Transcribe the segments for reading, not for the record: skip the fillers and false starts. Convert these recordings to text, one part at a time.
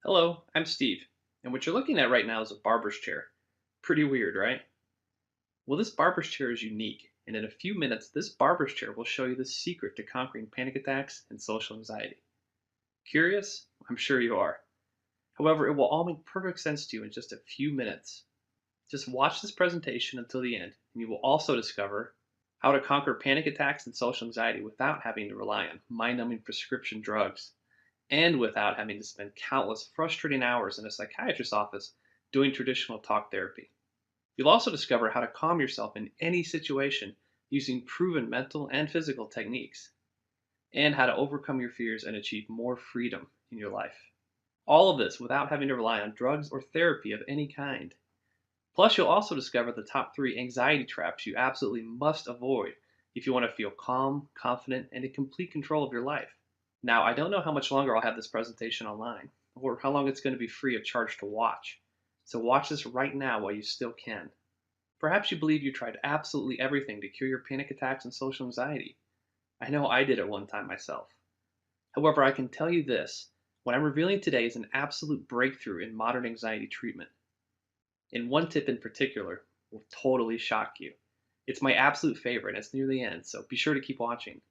Hello, I'm Steve, and what you're looking at right now is a barber's chair. Pretty weird, right? Well, this barber's chair is unique, and in a few minutes, this barber's chair will show you the secret to conquering panic attacks and social anxiety. Curious? I'm sure you are. However, it will all make perfect sense to you in just a few minutes. Just watch this presentation until the end, and you will also discover how to conquer panic attacks and social anxiety without having to rely on mind numbing prescription drugs and without having to spend countless frustrating hours in a psychiatrist's office doing traditional talk therapy. You'll also discover how to calm yourself in any situation using proven mental and physical techniques, and how to overcome your fears and achieve more freedom in your life. All of this without having to rely on drugs or therapy of any kind. Plus, you'll also discover the top 3 anxiety traps you absolutely must avoid if you want to feel calm, confident, and in complete control of your life. Now, I don't know how much longer I'll have this presentation online, or how long it's going to be free of charge to watch. So watch this right now while you still can. Perhaps you believe you tried absolutely everything to cure your panic attacks and social anxiety. I know I did at one time myself. However, I can tell you this: what I'm revealing today is an absolute breakthrough in modern anxiety treatment. And one tip in particular will totally shock you. It's my absolute favorite, and it's near the end, so be sure to keep watching.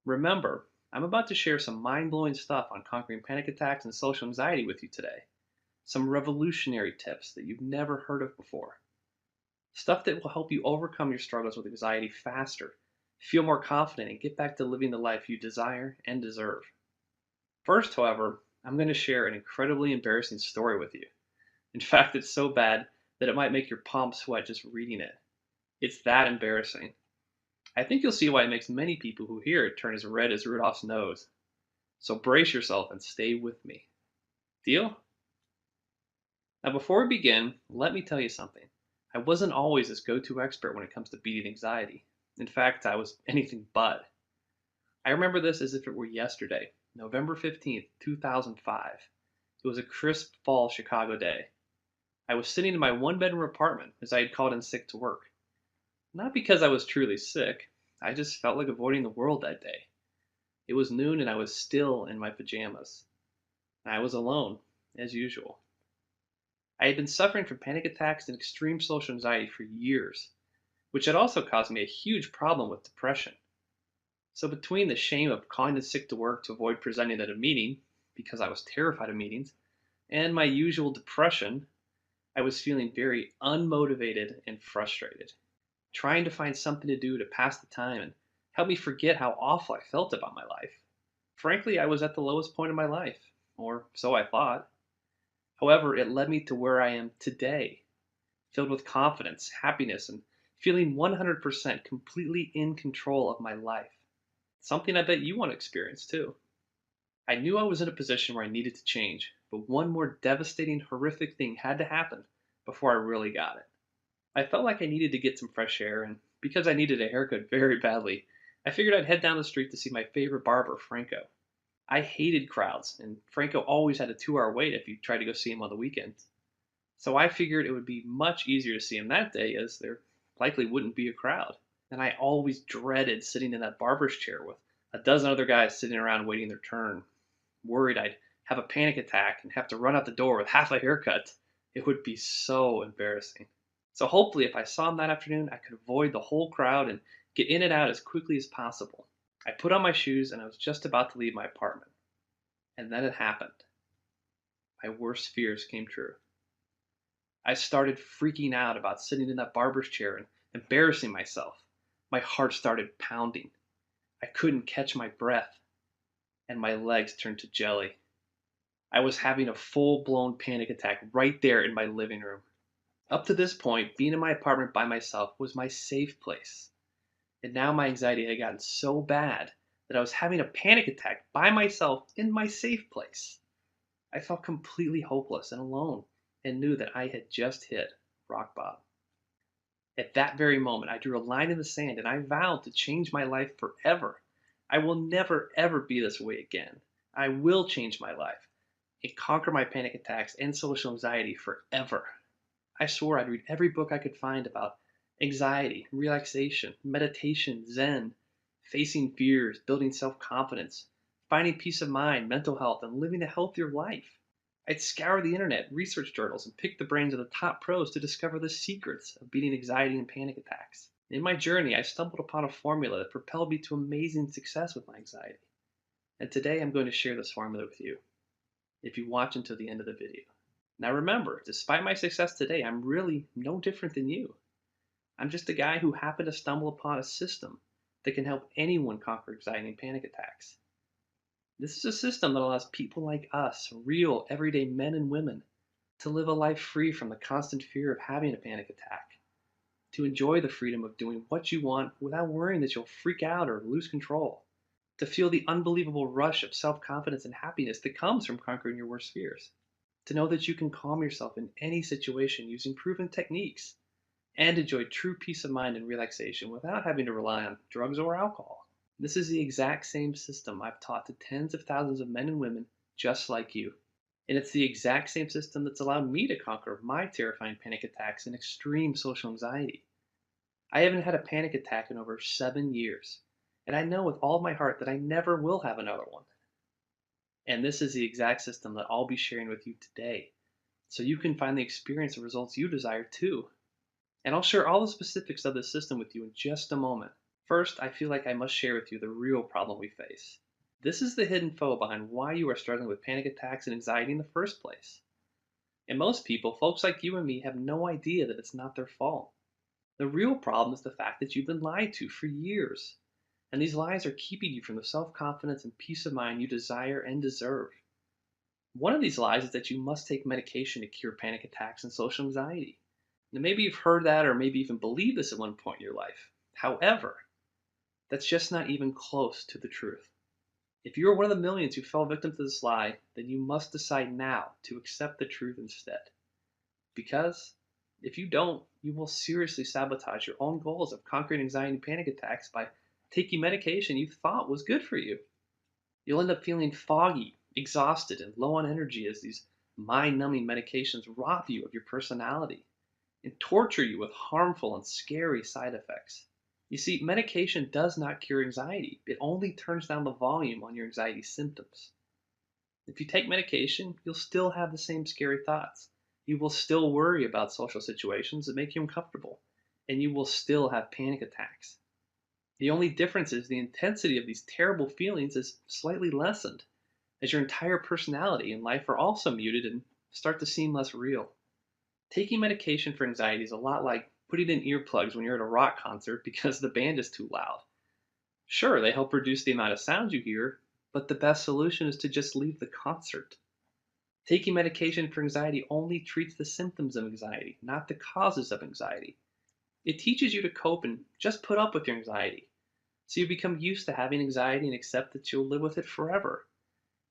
Remember, I'm about to share some mind blowing stuff on conquering panic attacks and social anxiety with you today. Some revolutionary tips that you've never heard of before. Stuff that will help you overcome your struggles with anxiety faster, feel more confident, and get back to living the life you desire and deserve. First, however, I'm going to share an incredibly embarrassing story with you. In fact, it's so bad that it might make your palms sweat just reading it. It's that embarrassing. I think you'll see why it makes many people who hear it turn as red as Rudolph's nose. So brace yourself and stay with me. Deal? Now, before we begin, let me tell you something. I wasn't always this go to expert when it comes to beating anxiety. In fact, I was anything but. I remember this as if it were yesterday, November 15th, 2005. It was a crisp fall Chicago day. I was sitting in my one bedroom apartment as I had called in sick to work. Not because I was truly sick, I just felt like avoiding the world that day. It was noon and I was still in my pajamas. I was alone, as usual. I had been suffering from panic attacks and extreme social anxiety for years, which had also caused me a huge problem with depression. So, between the shame of calling in sick to work to avoid presenting at a meeting, because I was terrified of meetings, and my usual depression, I was feeling very unmotivated and frustrated, trying to find something to do to pass the time and help me forget how awful I felt about my life. Frankly, I was at the lowest point of my life, or so I thought. However, it led me to where I am today, filled with confidence, happiness, and feeling 100% completely in control of my life. Something I bet you want to experience too. I knew I was in a position where I needed to change, but one more devastating, horrific thing had to happen before I really got it. I felt like I needed to get some fresh air, and because I needed a haircut very badly, I figured I'd head down the street to see my favorite barber, Franco. I hated crowds, and Franco always had a 2 hour wait if you tried to go see him on the weekends. So I figured it would be much easier to see him that day as there likely wouldn't be a crowd. And I always dreaded sitting in that barber's chair with a dozen other guys sitting around waiting their turn, worried I'd have a panic attack and have to run out the door with half a haircut. It would be so embarrassing. So hopefully, if I saw him that afternoon, I could avoid the whole crowd and get in and out as quickly as possible. I put on my shoes and I was just about to leave my apartment. And then it happened. My worst fears came true. I started freaking out about sitting in that barber's chair and embarrassing myself. My heart started pounding. I couldn't catch my breath, and my legs turned to jelly. I was having a full blown panic attack right there in my living room. Up to this point, being in my apartment by myself was my safe place. And now my anxiety had gotten so bad that I was having a panic attack by myself in my safe place. I felt completely hopeless and alone and knew that I had just hit rock bottom. At that very moment, I drew a line in the sand and I vowed to change my life forever. I will never, ever be this way again. I will change my life and conquer my panic attacks and social anxiety forever. I swore I'd read every book I could find about anxiety, relaxation, meditation, Zen, facing fears, building self confidence, finding peace of mind, mental health, and living a healthier life. I'd scour the internet, research journals, and pick the brains of the top pros to discover the secrets of beating anxiety and panic attacks. In my journey, I stumbled upon a formula that propelled me to amazing success with my anxiety. And today I'm going to share this formula with you if you watch until the end of the video. Now remember, despite my success today, I'm really no different than you. I'm just a guy who happened to stumble upon a system that can help anyone conquer anxiety and panic attacks. This is a system that allows people like us, real, everyday men and women, to live a life free from the constant fear of having a panic attack, to enjoy the freedom of doing what you want without worrying that you'll freak out or lose control, to feel the unbelievable rush of self-confidence and happiness that comes from conquering your worst fears, to know that you can calm yourself in any situation using proven techniques, and enjoy true peace of mind and relaxation without having to rely on drugs or alcohol. This is the exact same system I've taught to tens of thousands of men and women just like you. And it's the exact same system that's allowed me to conquer my terrifying panic attacks and extreme social anxiety. I haven't had a panic attack in over 7 years, and I know with all my heart that I never will have another one. And this is the exact system that I'll be sharing with you today, so you can finally experience the results you desire too. And I'll share all the specifics of this system with you in just a moment. First, I feel like I must share with you the real problem we face. This is the hidden foe behind why you are struggling with panic attacks and anxiety in the first place. And most people, folks like you and me, have no idea that it's not their fault. The real problem is the fact that you've been lied to for years. And these lies are keeping you from the self-confidence and peace of mind you desire and deserve. One of these lies is that you must take medication to cure panic attacks and social anxiety. Now, maybe you've heard that or maybe even believed this at one point in your life. However, that's just not even close to the truth. If you are one of the millions who fell victim to this lie, then you must decide now to accept the truth instead. Because if you don't, you will seriously sabotage your own goals of conquering anxiety and panic attacks by taking medication you thought was good for you. You'll end up feeling foggy, exhausted, and low on energy as these mind-numbing medications rob you of your personality and torture you with harmful and scary side effects. You see, medication does not cure anxiety. It only turns down the volume on your anxiety symptoms. If you take medication, you'll still have the same scary thoughts. You will still worry about social situations that make you uncomfortable, and you will still have panic attacks. The only difference is the intensity of these terrible feelings is slightly lessened, as your entire personality and life are also muted and start to seem less real. Taking medication for anxiety is a lot like putting in earplugs when you're at a rock concert because the band is too loud. Sure, they help reduce the amount of sound you hear, but the best solution is to just leave the concert. Taking medication for anxiety only treats the symptoms of anxiety, not the causes of anxiety. It teaches you to cope and just put up with your anxiety. So you become used to having anxiety and accept that you'll live with it forever.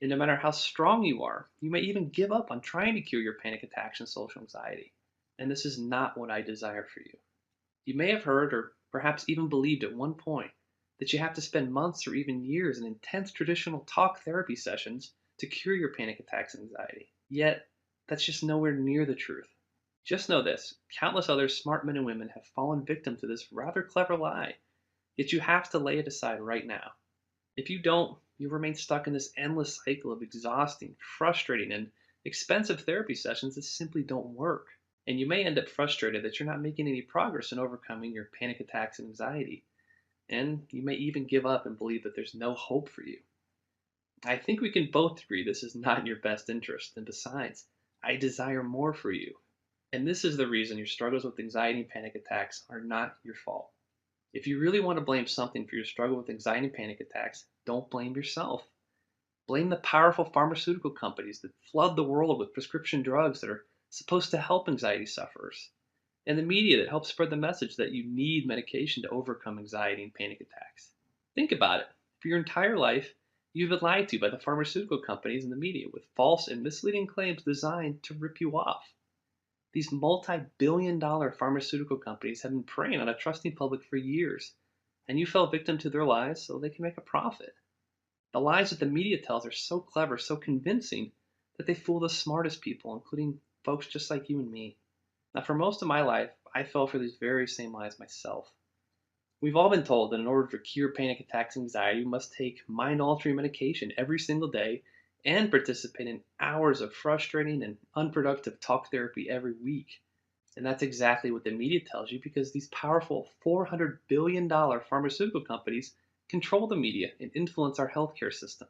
And no matter how strong you are, you may even give up on trying to cure your panic attacks and social anxiety. And this is not what I desire for you. You may have heard or perhaps even believed at one point that you have to spend months or even years in intense traditional talk therapy sessions to cure your panic attacks and anxiety. Yet, that's just nowhere near the truth. Just know this, countless other smart men and women have fallen victim to this rather clever lie, yet you have to lay it aside right now. If you don't, you'll remain stuck in this endless cycle of exhausting, frustrating, and expensive therapy sessions that simply don't work. And you may end up frustrated that you're not making any progress in overcoming your panic attacks and anxiety. And you may even give up and believe that there's no hope for you. I think we can both agree this is not in your best interest, and besides, I desire more for you. And this is the reason your struggles with anxiety and panic attacks are not your fault. If you really want to blame something for your struggle with anxiety and panic attacks, don't blame yourself. Blame the powerful pharmaceutical companies that flood the world with prescription drugs that are supposed to help anxiety sufferers, and the media that helps spread the message that you need medication to overcome anxiety and panic attacks. Think about it. For your entire life, you've been lied to by the pharmaceutical companies and the media with false and misleading claims designed to rip you off. These multi-billion-dollar pharmaceutical companies have been preying on a trusting public for years, and you fell victim to their lies so they can make a profit. The lies that the media tells are so clever, so convincing, that they fool the smartest people, including folks just like you and me. Now, for most of my life, I fell for these very same lies myself. We've all been told that in order to cure panic attacks and anxiety, we must take mind-altering medication every single day and participate in hours of frustrating and unproductive talk therapy every week. And that's exactly what the media tells you because these powerful $400 billion pharmaceutical companies control the media and influence our healthcare system.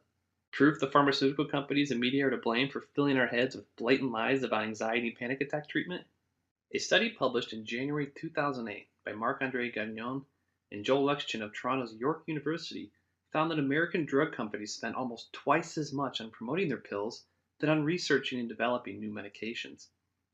Proof the pharmaceutical companies and media are to blame for filling our heads with blatant lies about anxiety and panic attack treatment? A study published in January 2008 by Marc-Andre Gagnon and Joel Lexchin of Toronto's York University found that American drug companies spent almost twice as much on promoting their pills than on researching and developing new medications.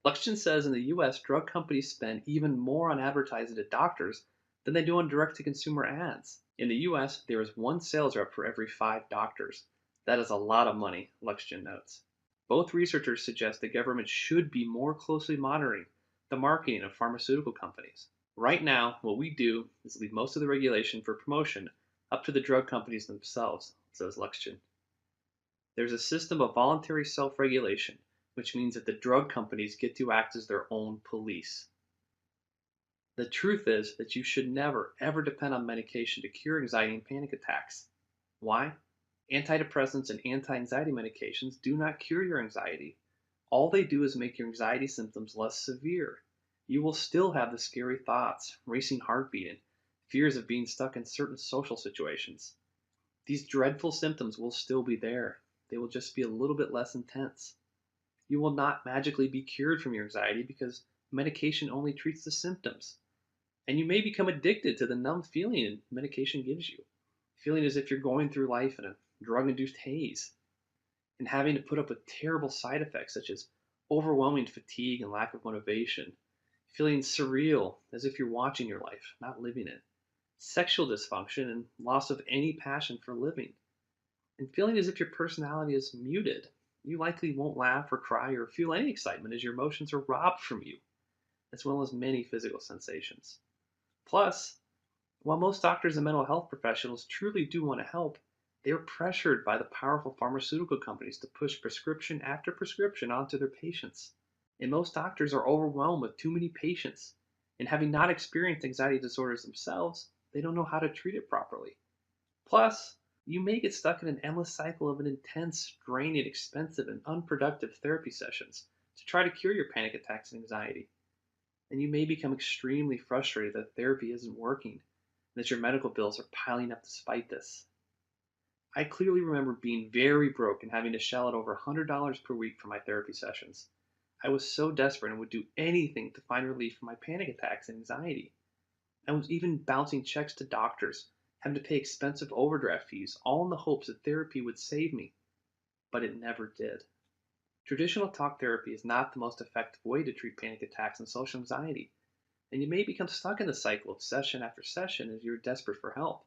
Lexchin says in the US, drug companies spend even more on advertising to doctors than they do on direct to consumer ads. In the US, there is one sales rep for every 5 doctors. That is a lot of money, Lexchin notes. Both researchers suggest the government should be more closely monitoring the marketing of pharmaceutical companies. Right now, what we do is leave most of the regulation for promotion up to the drug companies themselves, says Lexchin. There's a system of voluntary self-regulation, which means that the drug companies get to act as their own police. The truth is that you should never, ever depend on medication to cure anxiety and panic attacks. Why? Antidepressants and anti-anxiety medications do not cure your anxiety. All they do is make your anxiety symptoms less severe. You will still have the scary thoughts, racing heartbeat, and fears of being stuck in certain social situations. These dreadful symptoms will still be there. They will just be a little bit less intense. You will not magically be cured from your anxiety because medication only treats the symptoms. And you may become addicted to the numb feeling medication gives you, feeling as if you're going through life in a drug-induced haze, and having to put up with terrible side effects such as overwhelming fatigue and lack of motivation, feeling surreal as if you're watching your life, not living it, sexual dysfunction and loss of any passion for living, and feeling as if your personality is muted. You likely won't laugh or cry or feel any excitement as your emotions are robbed from you, as well as many physical sensations. Plus, while most doctors and mental health professionals truly do want to help, they are pressured by the powerful pharmaceutical companies to push prescription after prescription onto their patients. And most doctors are overwhelmed with too many patients, and having not experienced anxiety disorders themselves, they don't know how to treat it properly. Plus, you may get stuck in an endless cycle of an intense, draining, expensive, and unproductive therapy sessions to try to cure your panic attacks and anxiety. And you may become extremely frustrated that therapy isn't working and that your medical bills are piling up despite this. I clearly remember being very broke and having to shell out over $100 per week for my therapy sessions. I was so desperate and would do anything to find relief from my panic attacks and anxiety. I was even bouncing checks to doctors, having to pay expensive overdraft fees, all in the hopes that therapy would save me. But it never did. Traditional talk therapy is not the most effective way to treat panic attacks and social anxiety, and you may become stuck in the cycle of session after session as you're desperate for help.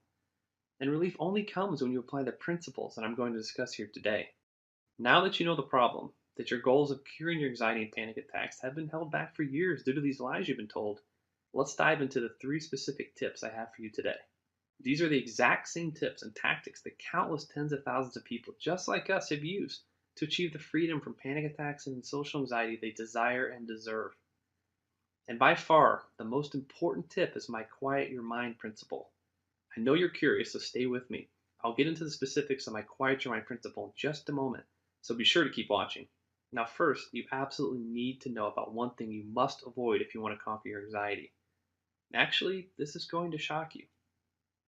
And relief only comes when you apply the principles that I'm going to discuss here today. Now that you know the problem, that your goals of curing your anxiety and panic attacks have been held back for years due to these lies you've been told, let's dive into the 3 specific tips I have for you today. These are the exact same tips and tactics that countless tens of thousands of people just like us have used to achieve the freedom from panic attacks and social anxiety they desire and deserve. And by far, the most important tip is my quiet your mind principle. I know you're curious, so stay with me. I'll get into the specifics of my quiet your mind principle in just a moment, so be sure to keep watching. Now first, you absolutely need to know about one thing you must avoid if you want to conquer your anxiety. Actually, this is going to shock you.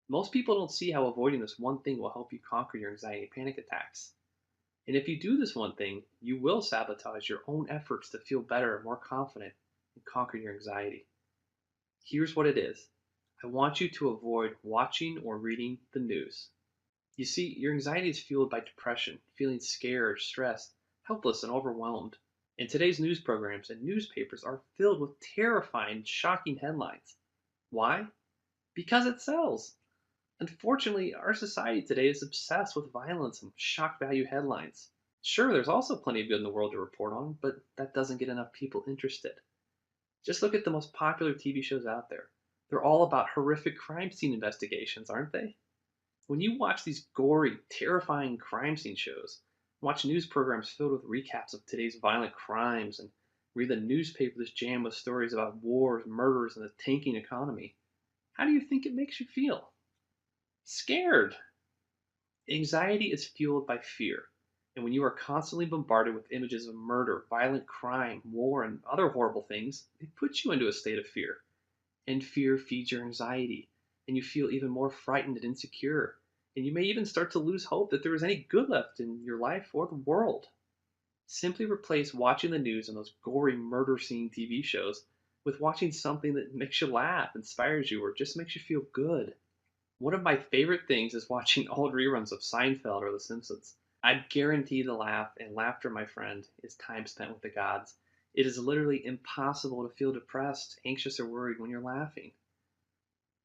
Most people don't see how avoiding this one thing will help you conquer your anxiety and panic attacks. And if you do this one thing, you will sabotage your own efforts to feel better and more confident and conquer your anxiety. Here's what it is. I want you to avoid watching or reading the news. You see, your anxiety is fueled by depression, feeling scared, stressed, helpless, and overwhelmed. And today's news programs and newspapers are filled with terrifying, shocking headlines. Why? Because it sells. Unfortunately, our society today is obsessed with violence and shock value headlines. Sure, there's also plenty of good in the world to report on, but that doesn't get enough people interested. Just look at the most popular TV shows out there. They're all about horrific crime scene investigations, aren't they? When you watch these gory, terrifying crime scene shows, watch news programs filled with recaps of today's violent crimes, and read the newspapers jammed with stories about wars, murders, and the tanking economy, how do you think it makes you feel? Scared. Anxiety is fueled by fear. And when you are constantly bombarded with images of murder, violent crime, war, and other horrible things, it puts you into a state of fear. And fear feeds your anxiety, and you feel even more frightened and insecure. And you may even start to lose hope that there is any good left in your life or the world. Simply replace watching the news and those gory murder scene TV shows with watching something that makes you laugh, inspires you, or just makes you feel good. One of my favorite things is watching old reruns of Seinfeld or The Simpsons. I guarantee the laugh and laughter, my friend, is time spent with the gods. It is literally impossible to feel depressed, anxious, or worried when you're laughing.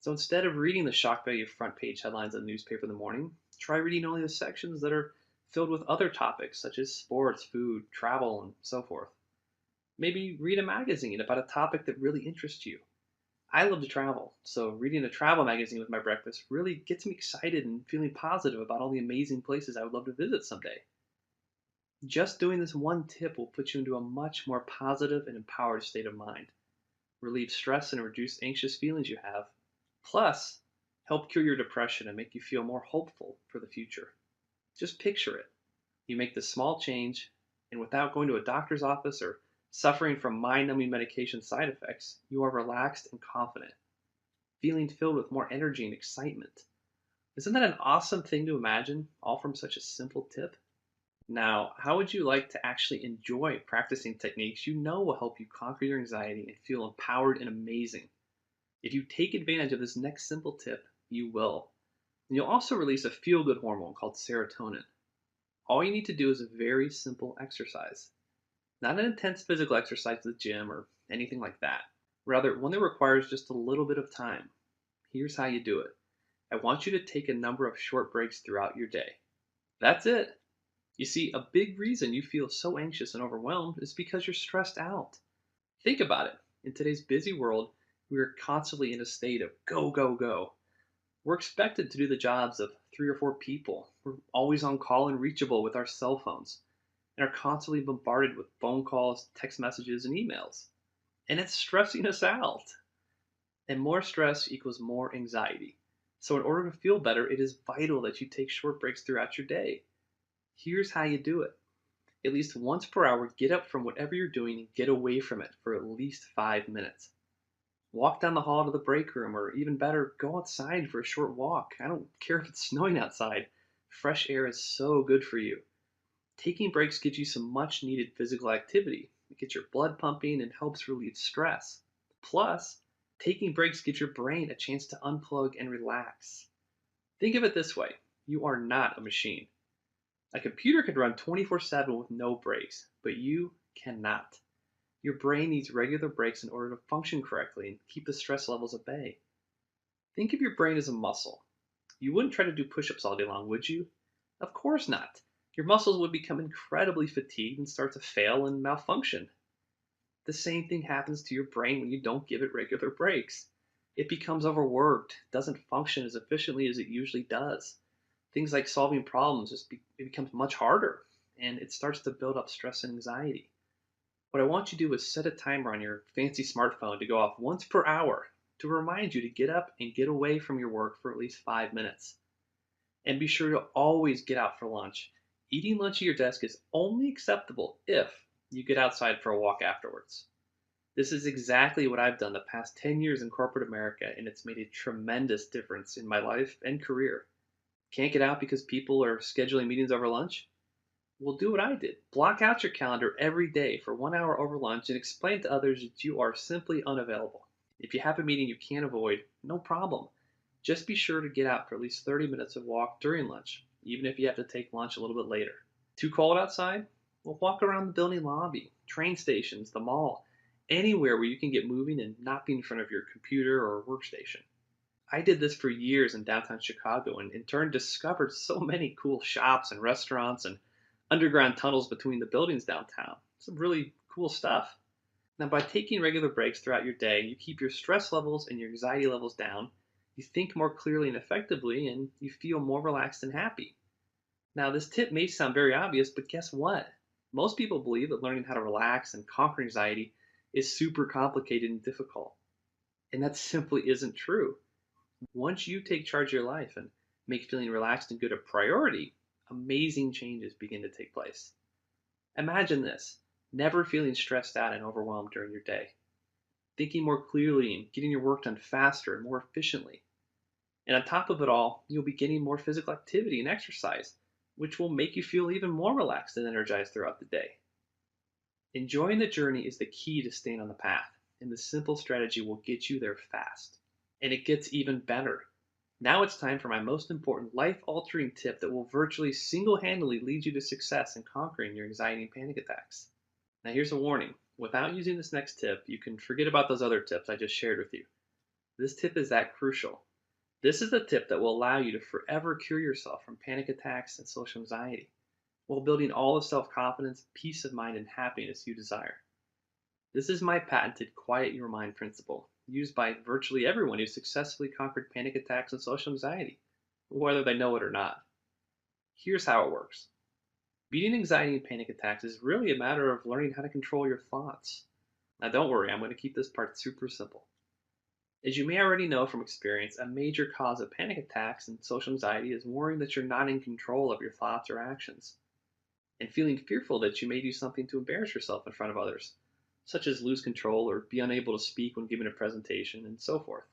So instead of reading the shock value front page headlines of the newspaper in the morning, try reading only the sections that are filled with other topics such as sports, food, travel, and so forth. Maybe read a magazine about a topic that really interests you. I love to travel, so reading a travel magazine with my breakfast really gets me excited and feeling positive about all the amazing places I would love to visit someday. Just doing this one tip will put you into a much more positive and empowered state of mind, relieve stress and reduce anxious feelings you have, plus help cure your depression and make you feel more hopeful for the future. Just picture it. You make this small change, and without going to a doctor's office or suffering from mind numbing medication side effects, you are relaxed and confident, feeling filled with more energy and excitement. Isn't that an awesome thing to imagine, all from such a simple tip? Now, how would you like to actually enjoy practicing techniques you know will help you conquer your anxiety and feel empowered and amazing? If you take advantage of this next simple tip, you will. And you'll also release a feel good hormone called serotonin. All you need to do is a very simple exercise. Not an intense physical exercise at the gym or anything like that. Rather, one that requires just a little bit of time. Here's how you do it. I want you to take a number of short breaks throughout your day. That's it. You see, a big reason you feel so anxious and overwhelmed is because you're stressed out. Think about it. In today's busy world, we are constantly in a state of go, go, go. We're expected to do the jobs of 3 or 4 people. We're always on call and reachable with our cell phones, and are constantly bombarded with phone calls, text messages, and emails. And it's stressing us out. And more stress equals more anxiety. So, in order to feel better, it is vital that you take short breaks throughout your day. Here's how you do it. At least once per hour, get up from whatever you're doing and get away from it for at least 5 minutes. Walk down the hall to the break room, or even better, go outside for a short walk. I don't care if it's snowing outside. Fresh air is so good for you. Taking breaks gives you some much needed physical activity. It gets your blood pumping and helps relieve stress. Plus, taking breaks gives your brain a chance to unplug and relax. Think of it this way: you are not a machine. A computer can run 24/7 with no breaks, but you cannot. Your brain needs regular breaks in order to function correctly and keep the stress levels at bay. Think of your brain as a muscle. You wouldn't try to do push ups all day long, would you? Of course not. Your muscles would become incredibly fatigued and start to fail and malfunction. The same thing happens to your brain when you don't give it regular breaks. It becomes overworked, doesn't function as efficiently as it usually does. Things like solving problems it becomes much harder, and it starts to build up stress and anxiety. What I want you to do is set a timer on your fancy smartphone to go off once per hour to remind you to get up and get away from your work for at least 5 minutes. And be sure to always get out for lunch. Eating lunch at your desk is only acceptable if you get outside for a walk afterwards. This is exactly what I've done the past 10 years in corporate America, and it's made a tremendous difference in my life and career. Can't get out because people are scheduling meetings over lunch? Well, do what I did. Block out your calendar every day for 1 hour over lunch and explain to others that you are simply unavailable. If you have a meeting you can't avoid, no problem. Just be sure to get out for at least 30 minutes of walk during lunch, even if you have to take lunch a little bit later. Too cold outside? Well, walk around the building lobby, train stations, the mall, anywhere where you can get moving and not be in front of your computer or workstation. I did this for years in downtown Chicago and in turn discovered so many cool shops and restaurants and underground tunnels between the buildings downtown. Some really cool stuff. Now, by taking regular breaks throughout your day, you keep your stress levels and your anxiety levels down, you think more clearly and effectively, and you feel more relaxed and happy. Now, this tip may sound very obvious, but guess what? Most people believe that learning how to relax and conquer anxiety is super complicated and difficult. And that simply isn't true. Once you take charge of your life and make feeling relaxed and good a priority, amazing changes begin to take place. Imagine this: never feeling stressed out and overwhelmed during your day, thinking more clearly and getting your work done faster and more efficiently. And on top of it all, you'll be getting more physical activity and exercise, which will make you feel even more relaxed and energized throughout the day. Enjoying the journey is the key to staying on the path, and the simple strategy will get you there fast. And it gets even better. Now it's time for my most important life altering tip that will virtually single handedly lead you to success in conquering your anxiety and panic attacks. Now, here's a warning: without using this next tip, you can forget about those other tips I just shared with you. This tip is that crucial. This is the tip that will allow you to forever cure yourself from panic attacks and social anxiety, while building all the self confidence, peace of mind, and happiness you desire. This is my patented quiet your mind principle, used by virtually everyone who successfully conquered panic attacks and social anxiety, whether they know it or not. Here's how it works: beating anxiety and panic attacks is really a matter of learning how to control your thoughts. Now, don't worry, I'm going to keep this part super simple. As you may already know from experience, a major cause of panic attacks and social anxiety is worrying that you're not in control of your thoughts or actions, and feeling fearful that you may do something to embarrass yourself in front of others, such as lose control or be unable to speak when giving a presentation, and so forth.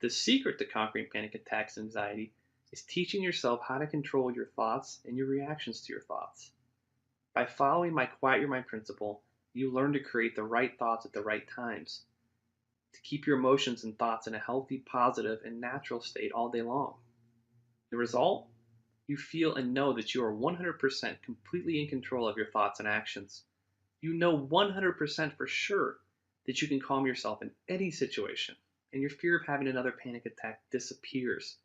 The secret to conquering panic attacks and anxiety is teaching yourself how to control your thoughts and your reactions to your thoughts. By following my quiet your mind principle, you learn to create the right thoughts at the right times, to keep your emotions and thoughts in a healthy, positive, and natural state all day long. The result? You feel and know that you are 100% completely in control of your thoughts and actions. You know 100% for sure that you can calm yourself in any situation, and your fear of having another panic attack disappears.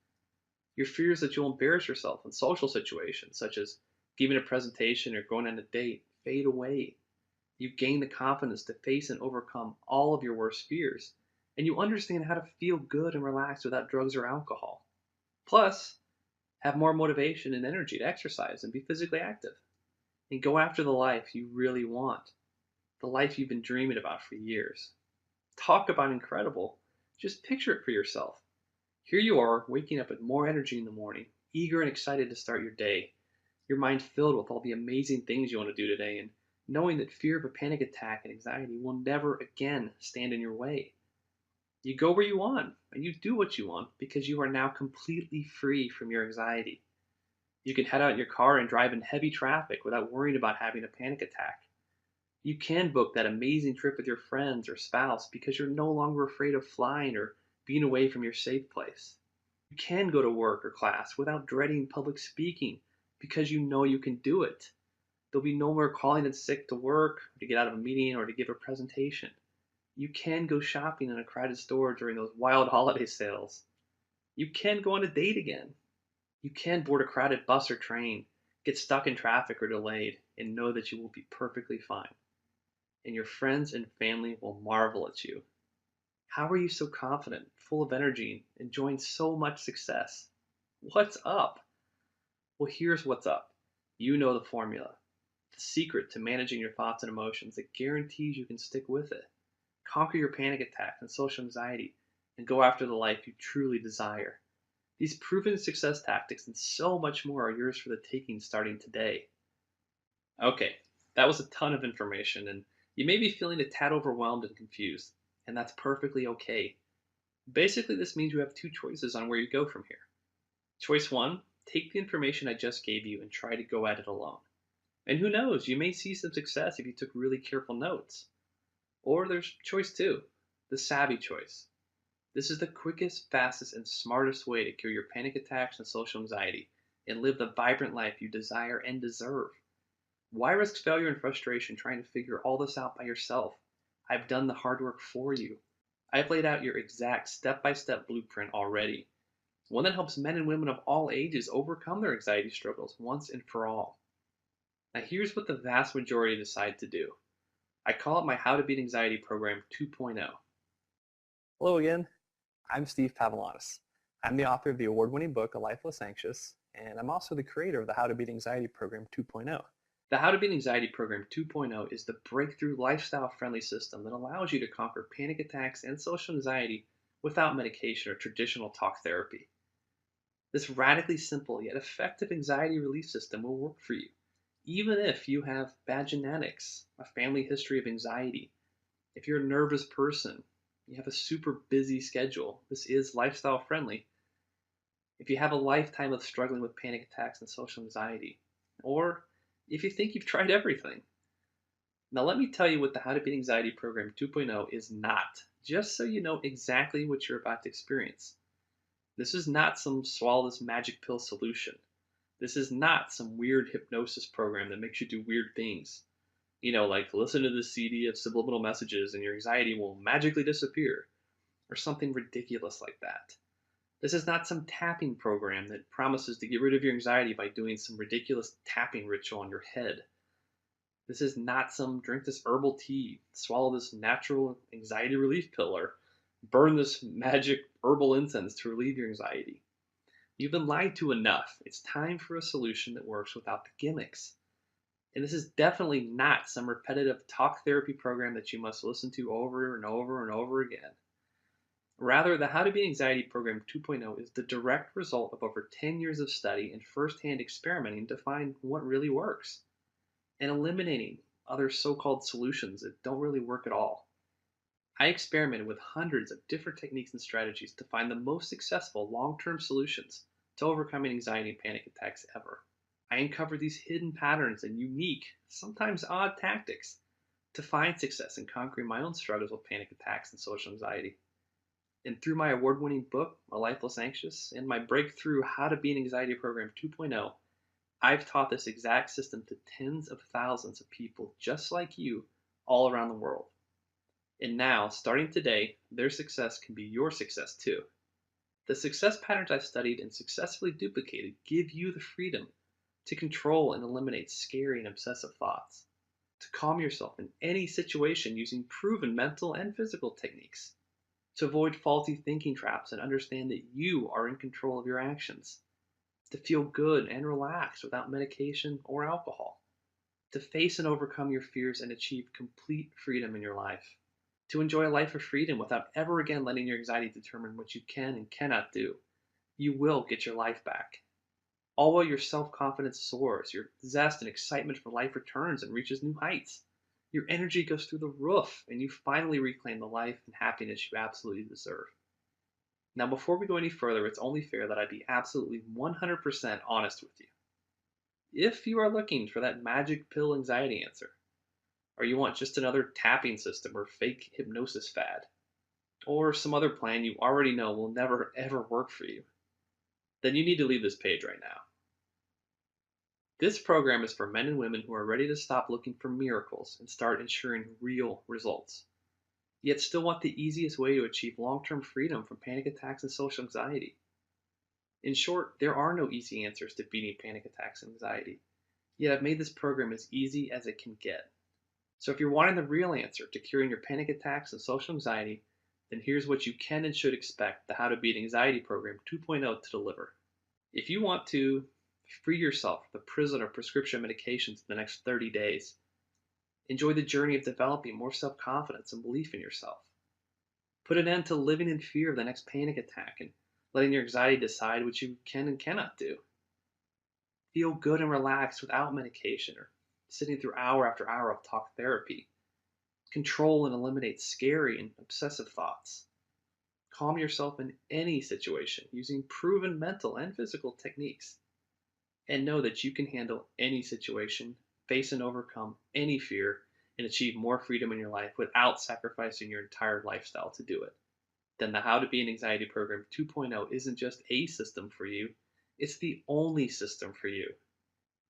Your fears that you'll embarrass yourself in social situations, such as giving a presentation or going on a date, fade away. You gain the confidence to face and overcome all of your worst fears, and you understand how to feel good and relaxed without drugs or alcohol. Plus, have more motivation and energy to exercise and be physically active, and go after the life you really want, the life you've been dreaming about for years. Talk about incredible. Just picture it for yourself. Here you are, waking up with more energy in the morning, eager and excited to start your day, your mind filled with all the amazing things you want to do today, and knowing that fear of a panic attack and anxiety will never again stand in your way. You go where you want, and you do what you want because you are now completely free from your anxiety. You can head out in your car and drive in heavy traffic without worrying about having a panic attack. You can book that amazing trip with your friends or spouse because you're no longer afraid of flying or being away from your safe place. You can go to work or class without dreading public speaking because you know you can do it. There'll be no more calling in sick to work, to get out of a meeting, or to give a presentation. You can go shopping in a crowded store during those wild holiday sales. You can go on a date again. You can board a crowded bus or train, get stuck in traffic or delayed, and know that you will be perfectly fine. And your friends and family will marvel at you. How are you so confident, full of energy, enjoying so much success? What's up? Well, here's what's up. You know the formula, the secret to managing your thoughts and emotions that guarantees you can stick with it. Conquer your panic attacks and social anxiety, and go after the life you truly desire. These proven success tactics and so much more are yours for the taking starting today. Okay, that was a ton of information, and you may be feeling a tad overwhelmed and confused, and that's perfectly okay. Basically, this means you have two choices on where you go from here. Choice one: take the information I just gave you and try to go at it alone. And who knows, you may see some success if you took really careful notes. Or there's choice two, the savvy choice. This is the quickest, fastest, and smartest way to cure your panic attacks and social anxiety and live the vibrant life you desire and deserve. Why risk failure and frustration trying to figure all this out by yourself? I've done the hard work for you. I've laid out your exact step-by-step blueprint already, one that helps men and women of all ages overcome their anxiety struggles once and for all. Now, here's what the vast majority decide to do. I call it my How to Beat Anxiety Program 2.0. Hello again, I'm Steve Pavlonis. I'm the author of the award-winning book, A Life Less Anxious, and I'm also the creator of the How to Beat Anxiety Program 2.0. The How to Beat Anxiety Program 2.0 is the breakthrough lifestyle-friendly system that allows you to conquer panic attacks and social anxiety without medication or traditional talk therapy. This radically simple yet effective anxiety relief system will work for you, even if you have bad genetics, a family history of anxiety, if you're a nervous person, you have a super busy schedule. This is lifestyle friendly. If you have a lifetime of struggling with panic attacks and social anxiety, or if you think you've tried everything. Now, let me tell you what the How to Beat Anxiety Program 2.0 is not, just so you know exactly what you're about to experience. This is not some swallow this magic pill solution. This is not some weird hypnosis program that makes you do weird things. Like listen to this CD of subliminal messages and your anxiety will magically disappear, or something ridiculous like that. This is not some tapping program that promises to get rid of your anxiety by doing some ridiculous tapping ritual on your head. This is not some drink this herbal tea, swallow this natural anxiety relief pill, or burn this magic herbal incense to relieve your anxiety. You've been lied to enough. It's time for a solution that works without the gimmicks. And this is definitely not some repetitive talk therapy program that you must listen to over and over and over again. Rather, the How to Beat Anxiety Program 2.0 is the direct result of over 10 years of study and firsthand experimenting to find what really works, and eliminating other so-called solutions that don't really work at all. I experimented with hundreds of different techniques and strategies to find the most successful long-term solutions to overcoming anxiety and panic attacks ever. I uncovered these hidden patterns and unique, sometimes odd tactics to find success in conquering my own struggles with panic attacks and social anxiety. And through my award-winning book, A Life Less Anxious, and my breakthrough How to Beat Anxiety Program 2.0, I've taught this exact system to tens of thousands of people just like you all around the world. And now, starting today, their success can be your success too. The success patterns I've studied and successfully duplicated give you the freedom to control and eliminate scary and obsessive thoughts, to calm yourself in any situation using proven mental and physical techniques, to avoid faulty thinking traps and understand that you are in control of your actions, to feel good and relaxed without medication or alcohol, to face and overcome your fears and achieve complete freedom in your life, to enjoy a life of freedom without ever again letting your anxiety determine what you can and cannot do. You will get your life back. All while your self-confidence soars, your zest and excitement for life returns and reaches new heights. Your energy goes through the roof, and you finally reclaim the life and happiness you absolutely deserve. Now, before we go any further, it's only fair that I be absolutely 100% honest with you. If you are looking for that magic pill anxiety answer, or you want just another tapping system or fake hypnosis fad, or some other plan you already know will never ever work for you, then you need to leave this page right now. This program is for men and women who are ready to stop looking for miracles and start ensuring real results, yet still want the easiest way to achieve long-term freedom from panic attacks and social anxiety. In short, there are no easy answers to beating panic attacks and anxiety, yet I've made this program as easy as it can get. So if you're wanting the real answer to curing your panic attacks and social anxiety, then here's what you can and should expect the How to Beat Anxiety Program 2.0 to deliver. If you want to free yourself from the prison of prescription medications in the next 30 days, enjoy the journey of developing more self-confidence and belief in yourself, put an end to living in fear of the next panic attack and letting your anxiety decide what you can and cannot do, feel good and relaxed without medication or sitting through hour after hour of talk therapy, control and eliminate scary and obsessive thoughts, calm yourself in any situation using proven mental and physical techniques, and know that you can handle any situation, face and overcome any fear, and achieve more freedom in your life without sacrificing your entire lifestyle to do it. Then the How to Be an Anxiety Program 2.0 isn't just a system for you, it's the only system for you.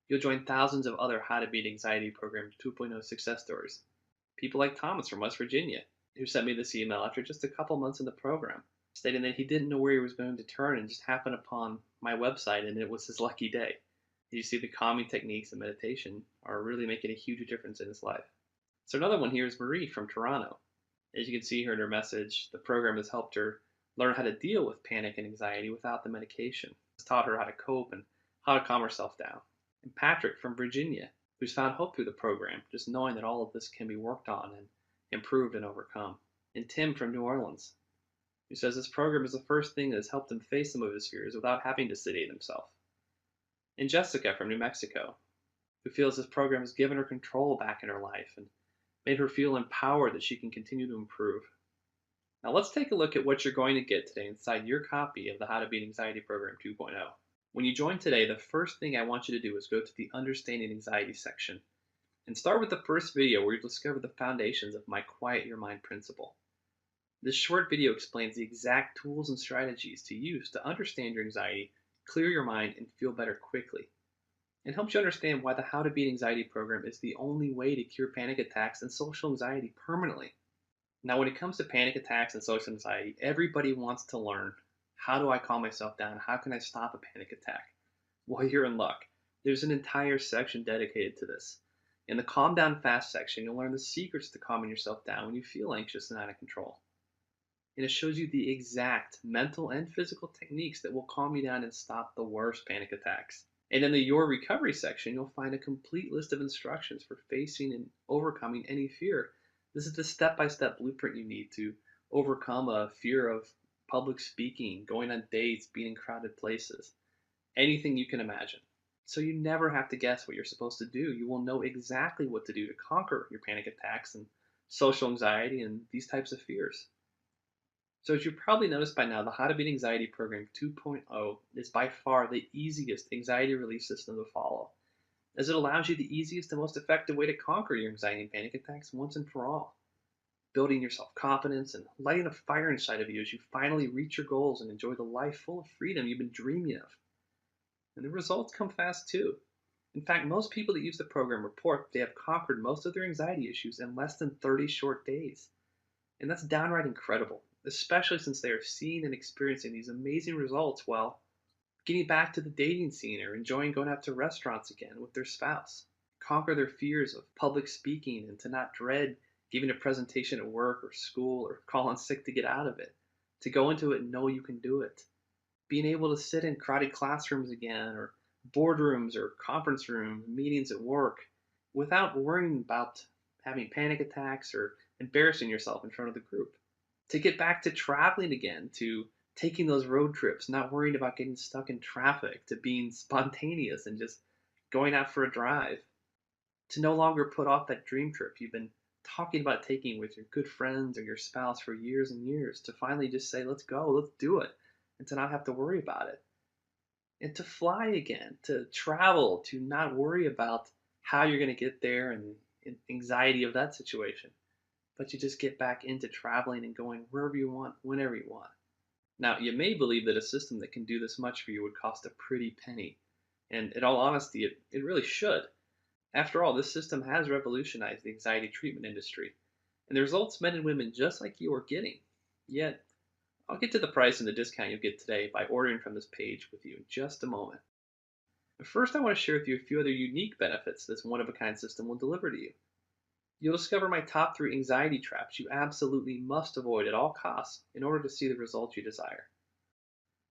You'll join thousands of other How to Beat Anxiety Program 2.0 success stories. People like Thomas from West Virginia, who sent me this email after just a couple months in the program, stating that he didn't know where he was going to turn and just happened upon my website and it was his lucky day. You see, the calming techniques and meditation are really making a huge difference in his life. So another one here is Marie from Toronto. As you can see here in her message, the program has helped her learn how to deal with panic and anxiety without the medication. It's taught her how to cope and how to calm herself down. And Patrick from Virginia, who's found hope through the program, just knowing that all of this can be worked on and improved and overcome. And Tim from New Orleans, He says this program is the first thing that has helped him face some of his fears without having to sedate himself. And Jessica from New Mexico, who feels this program has given her control back in her life and made her feel empowered that she can continue to improve. Now let's take a look at what you're going to get today inside your copy of the How to Beat Anxiety Program 2.0. When you join today, the first thing I want you to do is go to the Understanding Anxiety section and start with the first video where you discover the foundations of my Quiet Your Mind principle. This short video explains the exact tools and strategies to use to understand your anxiety, clear your mind, and feel better quickly. It helps you understand why the How to Beat Anxiety program is the only way to cure panic attacks and social anxiety permanently. Now, when it comes to panic attacks and social anxiety, everybody wants to learn, how do I calm myself down? How can I stop a panic attack? Well, you're in luck. There's an entire section dedicated to this. In the Calm Down Fast section, you'll learn the secrets to calming yourself down when you feel anxious and out of control. And it shows you the exact mental and physical techniques that will calm you down and stop the worst panic attacks. And in the Your Recovery section, you'll find a complete list of instructions for facing and overcoming any fear. This is the step-by-step blueprint you need to overcome a fear of public speaking, going on dates, being in crowded places, anything you can imagine. So you never have to guess what you're supposed to do. You will know exactly what to do to conquer your panic attacks and social anxiety and these types of fears. So as you probably noticed by now, the How to Beat Anxiety Program 2.0 is by far the easiest anxiety relief system to follow, as it allows you the easiest and most effective way to conquer your anxiety and panic attacks once and for all, building your self-confidence and lighting a fire inside of you as you finally reach your goals and enjoy the life full of freedom you've been dreaming of. And the results come fast too. In fact, most people that use the program report they have conquered most of their anxiety issues in less than 30 short days. And that's downright incredible, especially since they are seeing and experiencing these amazing results while getting back to the dating scene or enjoying going out to restaurants again with their spouse, conquer their fears of public speaking and to not dread giving a presentation at work or school or calling sick to get out of it, to go into it and know you can do it, being able to sit in crowded classrooms again or boardrooms or conference rooms, meetings at work without worrying about having panic attacks or embarrassing yourself in front of the group, to get back to traveling again, to taking those road trips, not worrying about getting stuck in traffic, to being spontaneous and just going out for a drive, to no longer put off that dream trip you've been talking about taking with your good friends or your spouse for years and years, to finally just say, let's go, let's do it, and to not have to worry about it. And to fly again, to travel, to not worry about how you're going to get there and anxiety of that situation, but you just get back into traveling and going wherever you want, whenever you want. Now, you may believe that a system that can do this much for you would cost a pretty penny. And in all honesty, it really should. After all, this system has revolutionized the anxiety treatment industry, and the results men and women just like you are getting. Yet, I'll get to the price and the discount you'll get today by ordering from this page with you in just a moment. But first, I want to share with you a few other unique benefits this one-of-a-kind system will deliver to you. You'll discover my top 3 anxiety traps you absolutely must avoid at all costs in order to see the results you desire.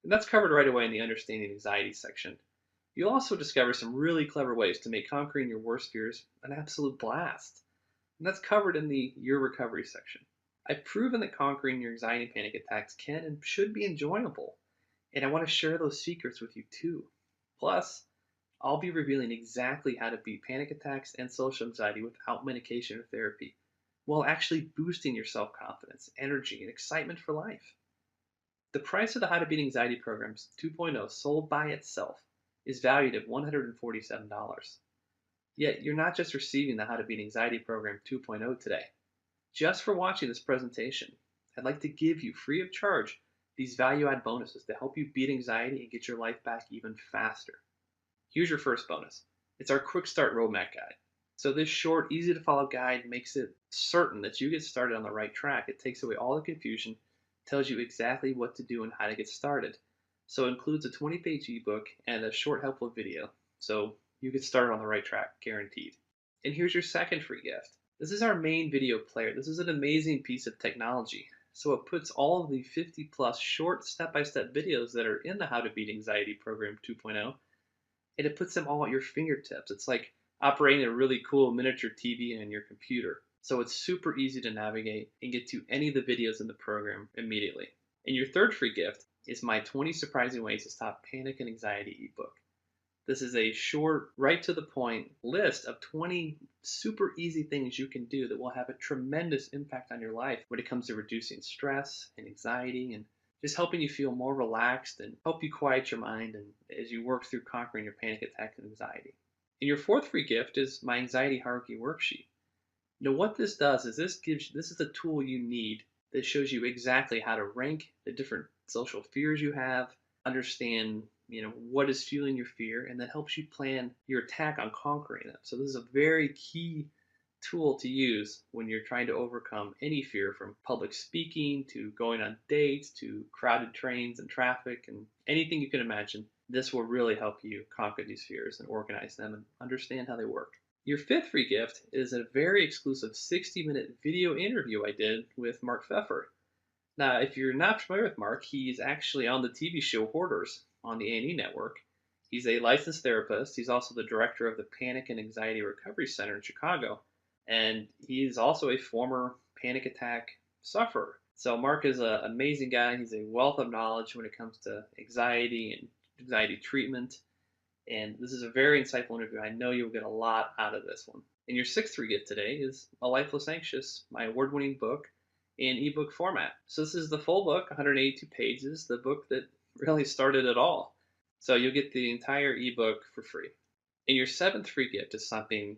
And that's covered right away in the Understanding Anxiety section. You'll also discover some really clever ways to make conquering your worst fears an absolute blast. And that's covered in the Your Recovery section. I've proven that conquering your anxiety and panic attacks can and should be enjoyable, and I want to share those secrets with you too. Plus, I'll be revealing exactly how to beat panic attacks and social anxiety without medication or therapy, while actually boosting your self-confidence, energy, and excitement for life. The price of the How to Beat Anxiety Programs 2.0 sold by itself is valued at $147. Yet you're not just receiving the How to Beat Anxiety Program 2.0 today. Just for watching this presentation, I'd like to give you free of charge these value-add bonuses to help you beat anxiety and get your life back even faster. Here's your first bonus. It's our Quick Start Roadmap Guide. So this short, easy-to-follow guide makes it certain that you get started on the right track. It takes away all the confusion, tells you exactly what to do and how to get started. So it includes a 20-page ebook and a short helpful video. So you get started on the right track, guaranteed. And here's your second free gift. This is our main video player. This is an amazing piece of technology. So it puts all of the 50 plus short step-by-step videos that are in the How to Beat Anxiety Program 2.0, and it puts them all at your fingertips. It's like operating a really cool miniature TV on your computer. So it's super easy to navigate and get to any of the videos in the program immediately. And your third free gift is my 20 surprising ways to stop panic and anxiety ebook. This is a short, right to the point list of 20 super easy things you can do that will have a tremendous impact on your life when it comes to reducing stress and anxiety and just helping you feel more relaxed and help you quiet your mind and as you work through conquering your panic attack and anxiety. And your fourth free gift is my anxiety hierarchy worksheet. Now, what this does is this is the tool you need that shows you exactly how to rank the different social fears you have, understand what is fueling your fear, and then helps you plan your attack on conquering them. So this is a very key tool to use when you're trying to overcome any fear, from public speaking to going on dates to crowded trains and traffic and anything you can imagine. This will really help you conquer these fears and organize them and understand how they work. Your fifth free gift is a very exclusive 60-minute video interview I did with Mark Pfeffer. Now, if you're not familiar with Mark, he's actually on the TV show Hoarders on the A&E network. He's a licensed therapist. He's also the director of the Panic and Anxiety Recovery Center in Chicago. And he's also a former panic attack sufferer. So Mark is an amazing guy. He's a wealth of knowledge when it comes to anxiety and anxiety treatment. And this is a very insightful interview. I know you'll get a lot out of this one. And your sixth free gift today is A Life Less Anxious, my award-winning book in ebook format. So this is the full book, 182 pages, the book that really started it all. So you'll get the entire ebook for free. And your seventh free gift is something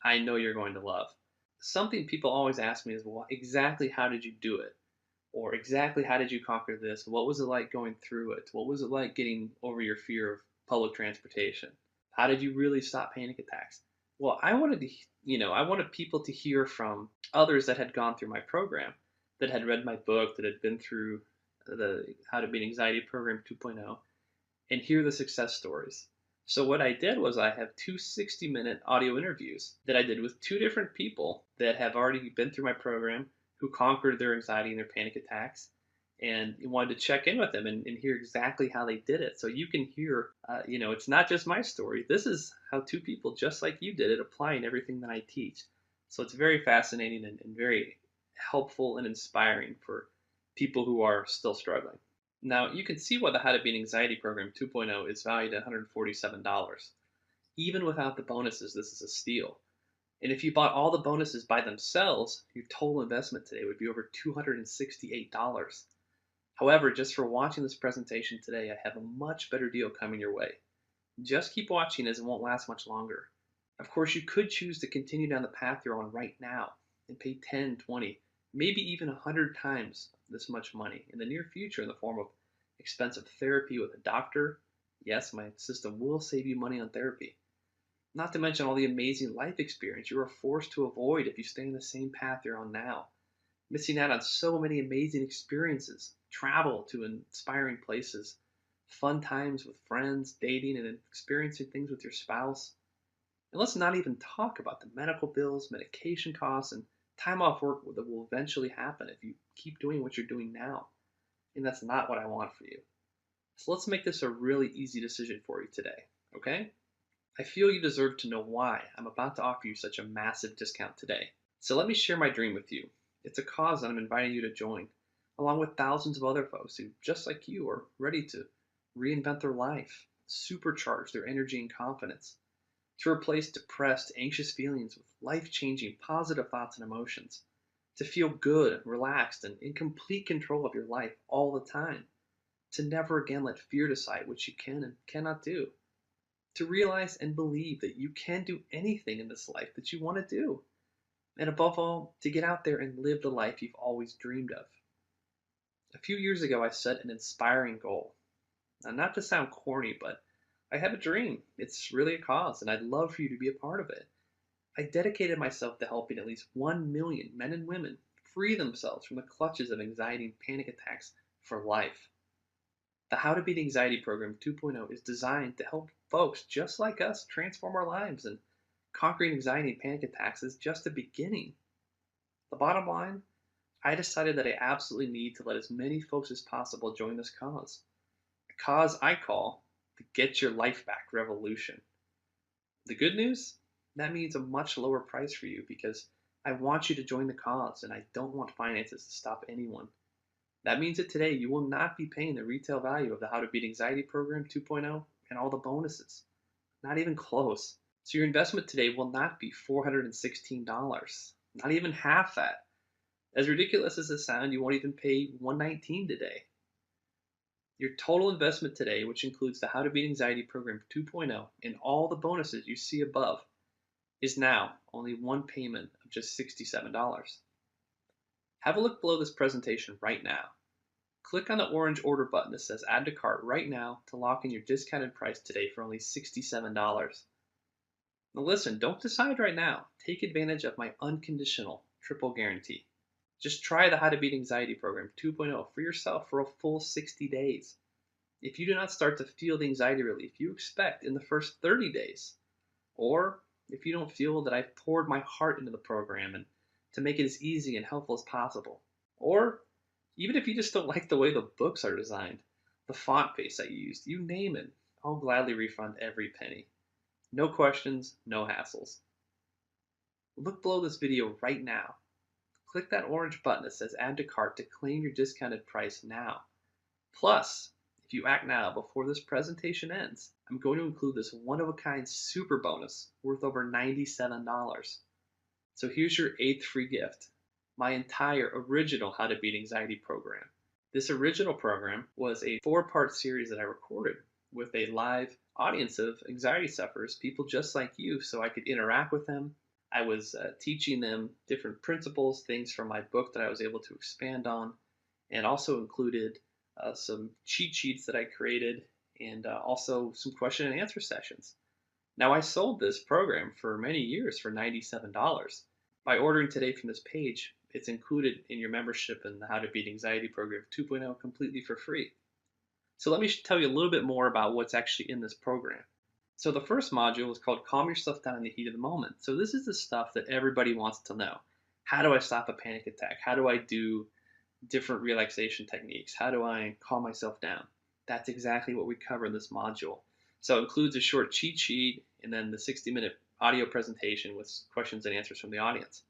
I know you're going to love. Something people always ask me is, well, exactly how did you do it? Or exactly how did you conquer this? What was it like going through it? What was it like getting over your fear of public transportation? How did you really stop panic attacks? Well, I wanted people to hear from others that had gone through my program, that had read my book, that had been through the How to Beat Anxiety Program 2.0, and hear the success stories. So what I did was I have two 60-minute audio interviews that I did with two different people that have already been through my program, who conquered their anxiety and their panic attacks, and wanted to check in with them and hear exactly how they did it. So you can hear, it's not just my story. This is how two people just like you did it, applying everything that I teach. So it's very fascinating and very helpful and inspiring for people who are still struggling. Now, you can see why the How to Beat Anxiety Program 2.0 is valued at $147. Even without the bonuses, this is a steal. And if you bought all the bonuses by themselves, your total investment today would be over $268. However, just for watching this presentation today, I have a much better deal coming your way. Just keep watching, as it won't last much longer. Of course, you could choose to continue down the path you're on right now and pay 10, 20, maybe even 100 times this much money in the near future in the form of expensive therapy with a doctor. Yes, my system will save you money on therapy. Not to mention all the amazing life experience you are forced to avoid if you stay on the same path you're on now. Missing out on so many amazing experiences, travel to inspiring places, fun times with friends, dating, and experiencing things with your spouse. And let's not even talk about the medical bills, medication costs, and time off work that will eventually happen if you keep doing what you're doing now. And that's not what I want for you. So let's make this a really easy decision for you today, okay? I feel you deserve to know why I'm about to offer you such a massive discount today. So let me share my dream with you. It's a cause that I'm inviting you to join, along with thousands of other folks who, just like you, are ready to reinvent their life, supercharge their energy and confidence, to replace depressed, anxious feelings with life-changing, positive thoughts and emotions, to feel good, relaxed, and in complete control of your life all the time, to never again let fear decide what you can and cannot do, to realize and believe that you can do anything in this life that you want to do, and above all, to get out there and live the life you've always dreamed of. A few years ago, I set an inspiring goal. Now, not to sound corny, but I have a dream. It's really a cause, and I'd love for you to be a part of it. I dedicated myself to helping at least 1 million men and women free themselves from the clutches of anxiety and panic attacks for life. The How to Beat Anxiety Program 2.0 is designed to help folks just like us transform our lives, and conquering anxiety and panic attacks is just a beginning. The bottom line, I decided that I absolutely need to let as many folks as possible join this cause. A cause I call the Get Your Life Back Revolution. The good news? That means a much lower price for you because I want you to join the cause and I don't want finances to stop anyone. That means that today you will not be paying the retail value of the How to Beat Anxiety Program 2.0 and all the bonuses. Not even close. So your investment today will not be $416. Not even half that. As ridiculous as it sounds, you won't even pay $119 today. Your total investment today, which includes the How to Beat Anxiety Program 2.0 and all the bonuses you see above, is now only one payment of just $67. Have a look below this presentation right now. Click on the orange order button that says Add to Cart right now to lock in your discounted price today for only $67. Now listen, don't decide right now. Take advantage of my unconditional triple guarantee. Just try the How to Beat Anxiety Program 2.0 for yourself for a full 60 days. If you do not start to feel the anxiety relief you expect in the first 30 days, or if you don't feel that I've poured my heart into the program and to make it as easy and helpful as possible, or even if you just don't like the way the books are designed, the font face I used, you name it, I'll gladly refund every penny. No questions, no hassles. Look below this video right now. Click that orange button that says Add to Cart to claim your discounted price now. Plus, if you act now before this presentation ends, I'm going to include this one-of-a-kind super bonus worth over $97. So here's your 8th free gift, my entire original How to Beat Anxiety program. This original program was a 4-part series that I recorded with a live audience of anxiety sufferers, people just like you, so I could interact with them. I was teaching them different principles, things from my book that I was able to expand on, and also included some cheat sheets that I created, and also some question and answer sessions. Now, I sold this program for many years for $97. By ordering today from this page, it's included in your membership in the How to Beat Anxiety Program 2.0 completely for free. So let me tell you a little bit more about what's actually in this program. So the first module is called Calm Yourself Down in the Heat of the Moment. So this is the stuff that everybody wants to know. How do I stop a panic attack? How do I do different relaxation techniques? How do I calm myself down? That's exactly what we cover in this module. So it includes a short cheat sheet and then the 60-minute audio presentation with questions and answers from the audience.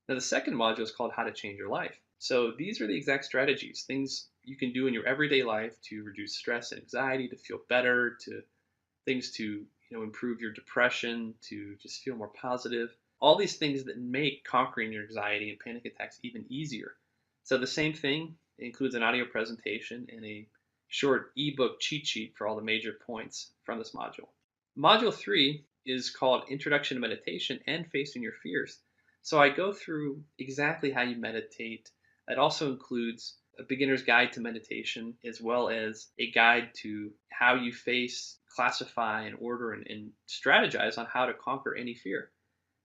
Now the second module is called How to Change Your Life. So these are the exact strategies, things you can do in your everyday life to reduce stress and anxiety, to feel better, to things to improve your depression, to just feel more positive. All these things that make conquering your anxiety and panic attacks even easier. So the same thing includes an audio presentation and a short ebook cheat sheet for all the major points from this module. Module 3 is called Introduction to Meditation and Facing Your Fears. So I go through exactly how you meditate. It also includes a beginner's guide to meditation, as well as a guide to how you face, classify, and order and strategize on how to conquer any fear.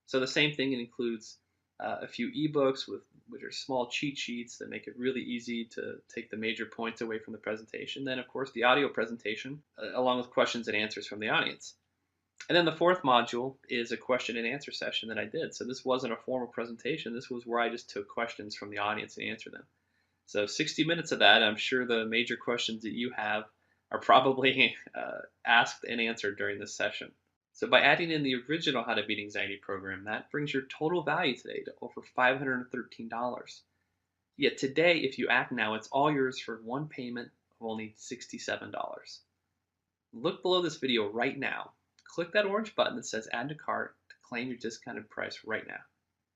So the same thing includes a few ebooks which are small cheat sheets that make it really easy to take the major points away from the presentation. Then, of course, the audio presentation, along with questions and answers from the audience. And then the fourth module is a question and answer session that I did. So this wasn't a formal presentation. This was where I just took questions from the audience and answered them. So 60 minutes of that, I'm sure the major questions that you have are probably asked and answered during this session. So by adding in the original How to Beat Anxiety program, that brings your total value today to over $513. Yet today, if you act now, it's all yours for one payment of only $67. Look below this video right now. Click that orange button that says Add to Cart to claim your discounted price right now.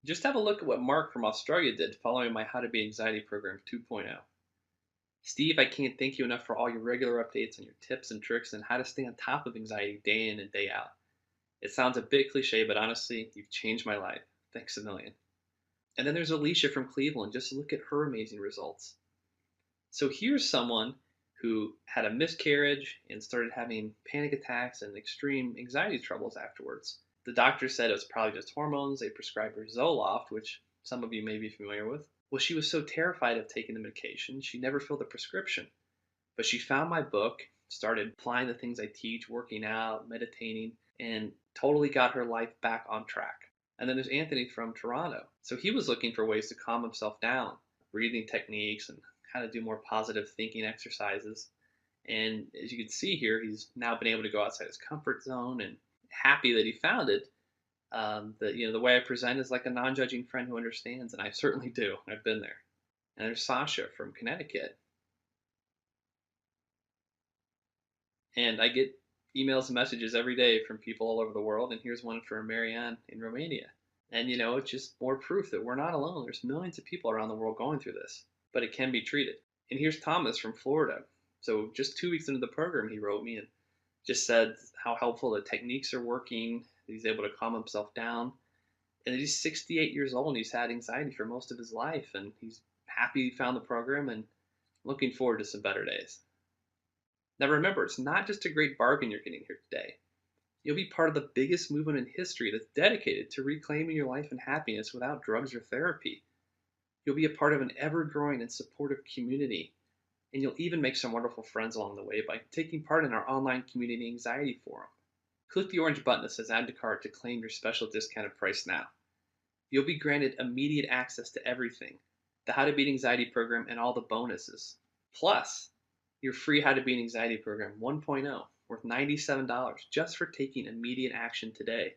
Just have a look at what Mark from Australia did following my How to Beat Anxiety program 2.0. Steve, I can't thank you enough for all your regular updates and your tips and tricks on how to stay on top of anxiety day in and day out. It sounds a bit cliche, but honestly, you've changed my life. Thanks a million. And then there's Alicia from Cleveland. Just look at her amazing results. So here's someone who had a miscarriage and started having panic attacks and extreme anxiety troubles afterwards. The doctor said it was probably just hormones. They prescribed her Zoloft, which some of you may be familiar with. Well, she was so terrified of taking the medication, she never filled the prescription. But she found my book, started applying the things I teach, working out, meditating, and totally got her life back on track. And then there's Anthony from Toronto. So he was looking for ways to calm himself down, breathing techniques, and how to do more positive thinking exercises. And as you can see here, he's now been able to go outside his comfort zone and happy that he found it. The way I present is like a non-judging friend who understands, and I certainly do. I've been there. And there's Sasha from Connecticut. And I get emails and messages every day from people all over the world. And here's one from Marianne in Romania. And it's just more proof that we're not alone. There's millions of people around the world going through this, but it can be treated. And here's Thomas from Florida. So just 2 weeks into the program, he wrote me and just said how helpful the techniques are working. He's able to calm himself down. And he's 68 years old and he's had anxiety for most of his life. And he's happy he found the program and looking forward to some better days. Now remember, it's not just a great bargain you're getting here today. You'll be part of the biggest movement in history that's dedicated to reclaiming your life and happiness without drugs or therapy. You'll be a part of an ever-growing and supportive community, and you'll even make some wonderful friends along the way by taking part in our online community anxiety forum. Click the orange button that says Add to Cart to claim your special discounted price now. You'll be granted immediate access to everything, the How to Beat Anxiety program and all the bonuses. Plus, your free How to Beat Anxiety program 1.0, worth $97 just for taking immediate action today.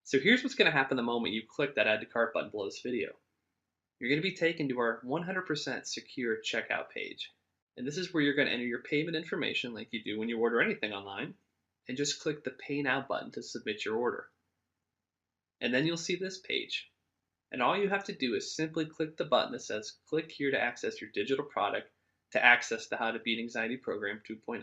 So here's what's going to happen the moment you click that Add to Cart button below this video. You're going to be taken to our 100% secure checkout page. And this is where you're going to enter your payment information like you do when you order anything online, and just click the Pay Now button to submit your order. And then you'll see this page. And all you have to do is simply click the button that says click here to access your digital product to access the How to Beat Anxiety program 2.0.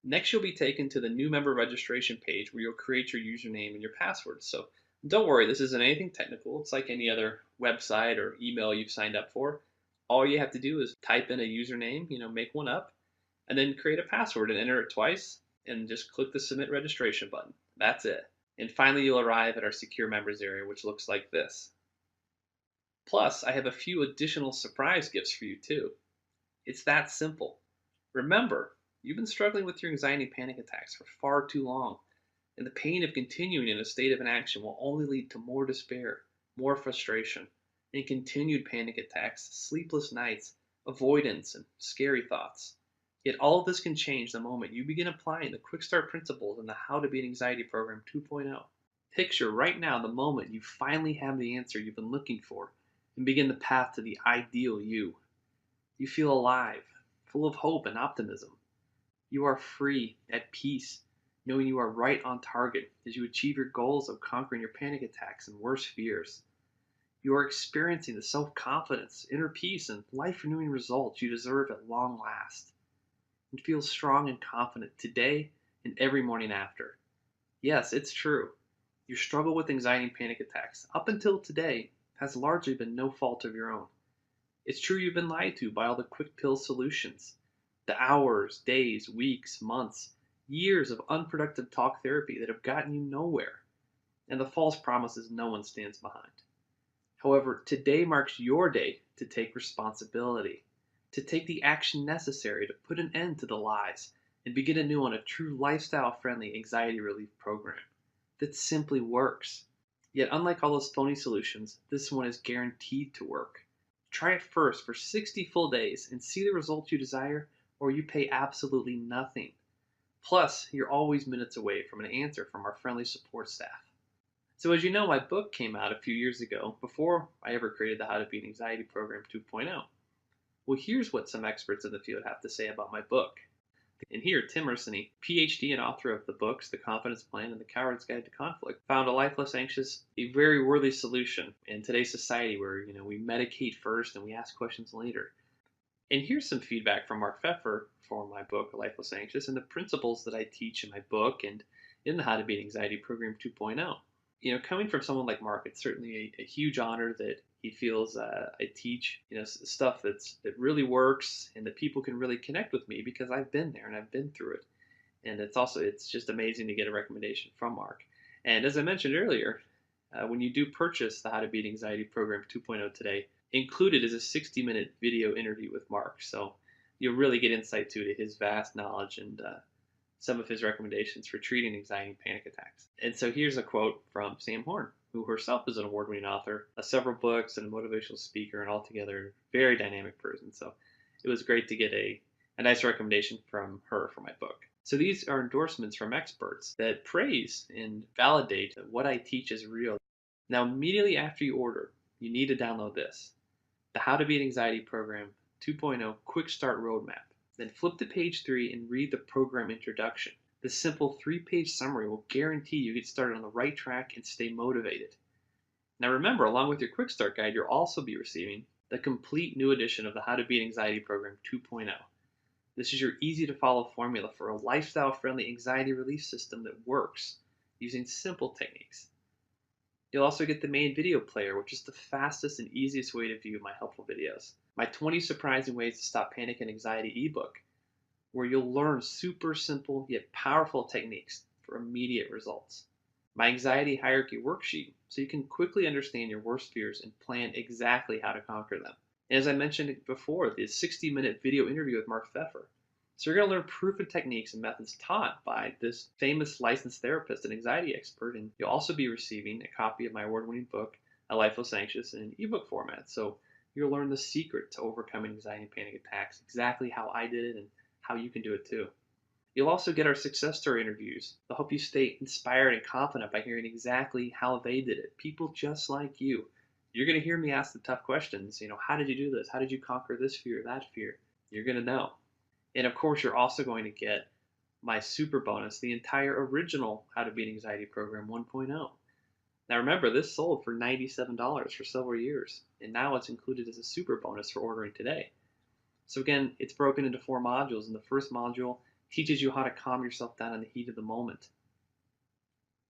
Next, you'll be taken to the new member registration page where you'll create your username and your password. So don't worry, this isn't anything technical. It's like any other website or email you've signed up for. All you have to do is type in a username, make one up, and then create a password and enter it twice, and just click the Submit Registration button. That's it. And finally, you'll arrive at our secure members area, which looks like this. Plus, I have a few additional surprise gifts for you too. It's that simple. Remember, you've been struggling with your anxiety and panic attacks for far too long, and the pain of continuing in a state of inaction will only lead to more despair, more frustration, and continued panic attacks, sleepless nights, avoidance, and scary thoughts. Yet all of this can change the moment you begin applying the Quick Start principles in the How to Beat Anxiety program 2.0. Picture right now the moment you finally have the answer you've been looking for and begin the path to the ideal you. You feel alive, full of hope and optimism. You are free, at peace, knowing you are right on target as you achieve your goals of conquering your panic attacks and worst fears. You are experiencing the self-confidence, inner peace, and life-renewing results you deserve at long last. And feel strong and confident today and every morning after. Yes, it's true. Your struggle with anxiety and panic attacks, up until today, has largely been no fault of your own. It's true you've been lied to by all the quick pill solutions, the hours, days, weeks, months, years of unproductive talk therapy that have gotten you nowhere, and the false promises no one stands behind. However, today marks your day to take responsibility, to take the action necessary to put an end to the lies and begin anew on a true lifestyle-friendly anxiety relief program that simply works. Yet unlike all those phony solutions, this one is guaranteed to work. Try it first for 60 full days and see the results you desire, or you pay absolutely nothing. Plus, you're always minutes away from an answer from our friendly support staff. So as you know, my book came out a few years ago before I ever created the How to Beat Anxiety program 2.0. Well, here's what some experts in the field have to say about my book. And here, Tim Ursini, PhD and author of the books The Confidence Plan and The Coward's Guide to Conflict, found a Life Less Anxious a very worthy solution in today's society where we medicate first and we ask questions later. And here's some feedback from Mark Pfeffer for my book Life Less Anxious and the principles that I teach in my book and in the How to Beat Anxiety program 2.0. Coming from someone like Mark, it's certainly a huge honor that he feels I teach stuff that really works and that people can really connect with me because I've been there and I've been through it. And it's just amazing to get a recommendation from Mark. And as I mentioned earlier, when you do purchase the How to Beat Anxiety program 2.0 today, included is a 60-minute video interview with Mark. So you'll really get insight to his vast knowledge and some of his recommendations for treating anxiety and panic attacks. And so here's a quote from Sam Horn, who herself is an award-winning author of several books and a motivational speaker and altogether very dynamic person. So it was great to get a nice recommendation from her for my book. So these are endorsements from experts that praise and validate that what I teach is real. Now, immediately after you order, you need to download this, the the How to Beat Anxiety Program 2.0 Quick Start Roadmap. Then flip to page 3 and read the program introduction. This simple 3-page summary will guarantee you get started on the right track and stay motivated. Now remember, along with your Quick Start Guide, you'll also be receiving the complete new edition of the How to Beat Anxiety Program 2.0. This is your easy-to-follow formula for a lifestyle-friendly anxiety relief system that works using simple techniques. You'll also get the main video player, which is the fastest and easiest way to view my helpful videos. My 20 Surprising Ways to Stop Panic and Anxiety ebook, where you'll learn super simple yet powerful techniques for immediate results. My anxiety hierarchy worksheet, so you can quickly understand your worst fears and plan exactly how to conquer them. And as I mentioned before, the 60-minute video interview with Mark Pfeffer. So you're going to learn proven techniques and methods taught by this famous licensed therapist and anxiety expert, and you'll also be receiving a copy of my award-winning book, A Life Less Anxious, in an ebook format. So you'll learn the secret to overcoming anxiety and panic attacks, exactly how I did it and how you can do it too. You'll also get our success story interviews. They'll help you stay inspired and confident by hearing exactly how they did it. People just like you. You're going to hear me ask the tough questions. How did you do this? How did you conquer this fear, that fear? You're going to know. And of course, you're also going to get my super bonus, the entire original How to Beat Anxiety Program 1.0. Now remember, this sold for $97 for several years, and now it's included as a super bonus for ordering today. So again, it's broken into 4 modules, and the first module teaches you how to calm yourself down in the heat of the moment.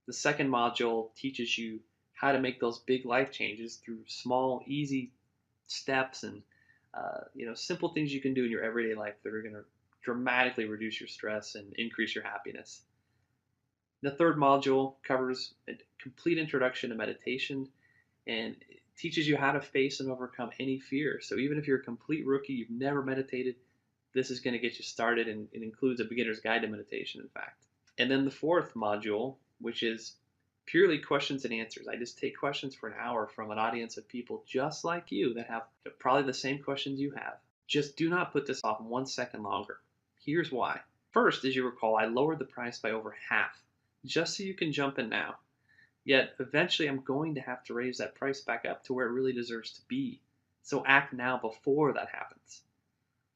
The second module teaches you how to make those big life changes through small, easy steps and simple things you can do in your everyday life that are going to dramatically reduce your stress and increase your happiness. The third module covers a complete introduction to meditation and it teaches you how to face and overcome any fear. So even if you're a complete rookie, you've never meditated, this is going to get you started, and it includes a beginner's guide to meditation, in fact. And then the fourth module, which is purely questions and answers. I just take questions for an hour from an audience of people just like you that have probably the same questions you have. Just do not put this off 1 second longer. Here's why. First, as you recall, I lowered the price by over half, just so you can jump in now. Yet, eventually I'm going to have to raise that price back up to where it really deserves to be. So act now before that happens.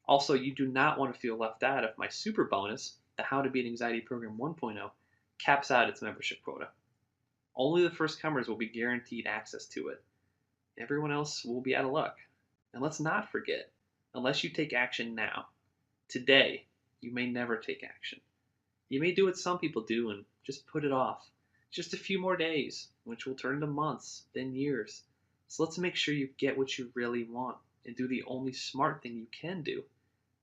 Also, you do not want to feel left out if my super bonus, the How to Beat Anxiety Program 1.0, caps out its membership quota. Only the first comers will be guaranteed access to it. Everyone else will be out of luck. And let's not forget, unless you take action now, today, you may never take action. You may do what some people do and just put it off. Just a few more days, which will turn into months, then years. So let's make sure you get what you really want and do the only smart thing you can do.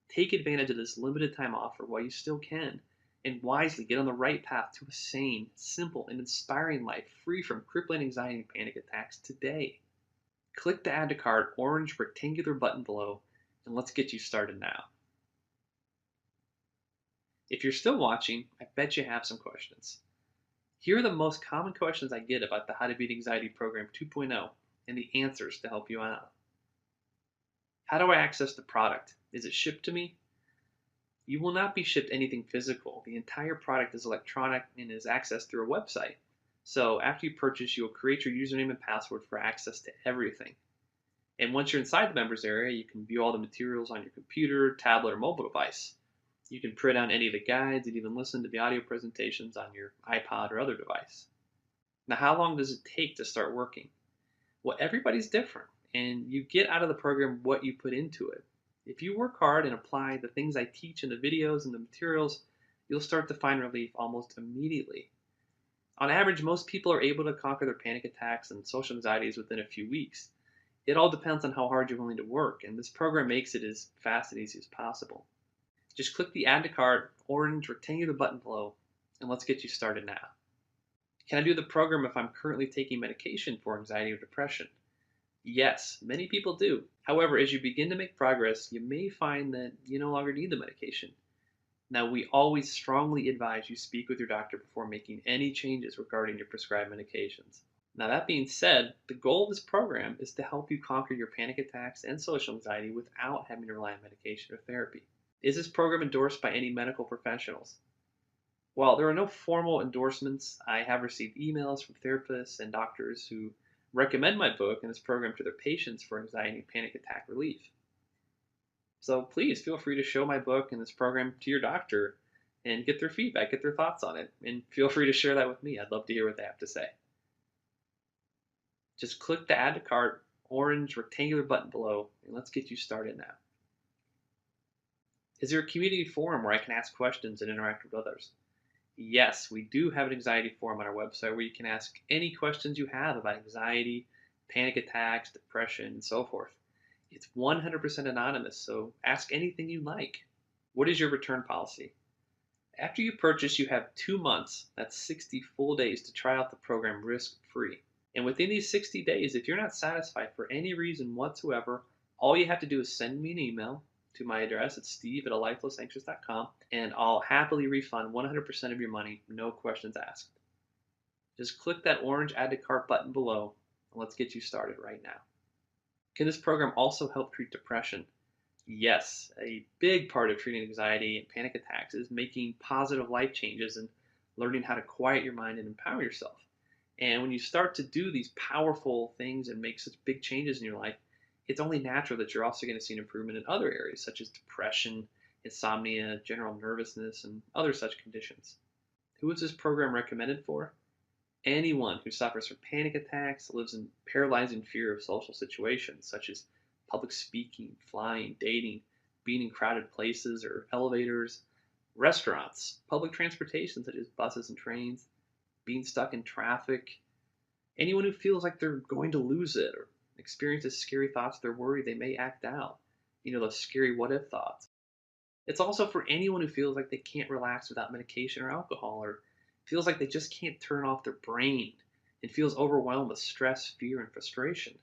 Take advantage of this limited time offer while you still can, and wisely get on the right path to a sane, simple, and inspiring life free from crippling anxiety and panic attacks today. Click the Add to Cart orange rectangular button below, and let's get you started now. If you're still watching, I bet you have some questions. Here are the most common questions I get about the How to Beat Anxiety Program 2.0 and the answers to help you out. How do I access the product? Is it shipped to me? You will not be shipped anything physical. The entire product is electronic and is accessed through a website. So after you purchase, you will create your username and password for access to everything. And once you're inside the members area, you can view all the materials on your computer, tablet, or mobile device. You can print out any of the guides and even listen to the audio presentations on your iPod or other device. Now, how long does it take to start working? Well, everybody's different, and you get out of the program what you put into it. If you work hard and apply the things I teach in the videos and the materials, you'll start to find relief almost immediately. On average, most people are able to conquer their panic attacks and social anxieties within a few weeks. It all depends on how hard you're willing to work, and this program makes it as fast and easy as possible. Just click the Add to Cart orange rectangular button below, and let's get you started now. Can I do the program if I'm currently taking medication for anxiety or depression? Yes, many people do. However, as you begin to make progress, you may find that you no longer need the medication. Now, we always strongly advise you speak with your doctor before making any changes regarding your prescribed medications. Now, that being said, the goal of this program is to help you conquer your panic attacks and social anxiety without having to rely on medication or therapy. Is this program endorsed by any medical professionals? While there are no formal endorsements, I have received emails from therapists and doctors who recommend my book and this program to their patients for anxiety and panic attack relief. So please feel free to show my book and this program to your doctor and get their feedback, get their thoughts on it, and feel free to share that with me. I'd love to hear what they have to say. Just click the Add to Cart orange rectangular button below, and let's get you started now. Is there a community forum where I can ask questions and interact with others? Yes, we do have an anxiety forum on our website where you can ask any questions you have about anxiety, panic attacks, depression, and so forth. It's 100% anonymous, so ask anything you like. What is your return policy? After you purchase, you have 2 months, that's 60 full days, to try out the program risk-free. And within these 60 days, if you're not satisfied for any reason whatsoever, all you have to do is send me an email to my address at steve@alifelessanxious.com, and I'll happily refund 100% of your money, no questions asked. Just click that orange Add to Cart button below, and let's get you started right now. Can this program also help treat depression? Yes, a big part of treating anxiety and panic attacks is making positive life changes and learning how to quiet your mind and empower yourself. And when you start to do these powerful things and make such big changes in your life, it's only natural that you're also going to see an improvement in other areas such as depression, insomnia, general nervousness, and other such conditions. Who is this program recommended for? Anyone who suffers from panic attacks, lives in paralyzing fear of social situations such as public speaking, flying, dating, being in crowded places or elevators, restaurants, public transportation such as buses and trains, being stuck in traffic, anyone who feels like they're going to lose it or experiences scary thoughts they're worried they may act out. Those scary what if thoughts. It's also for anyone who feels like they can't relax without medication or alcohol, or feels like they just can't turn off their brain and feels overwhelmed with stress, fear, and frustration.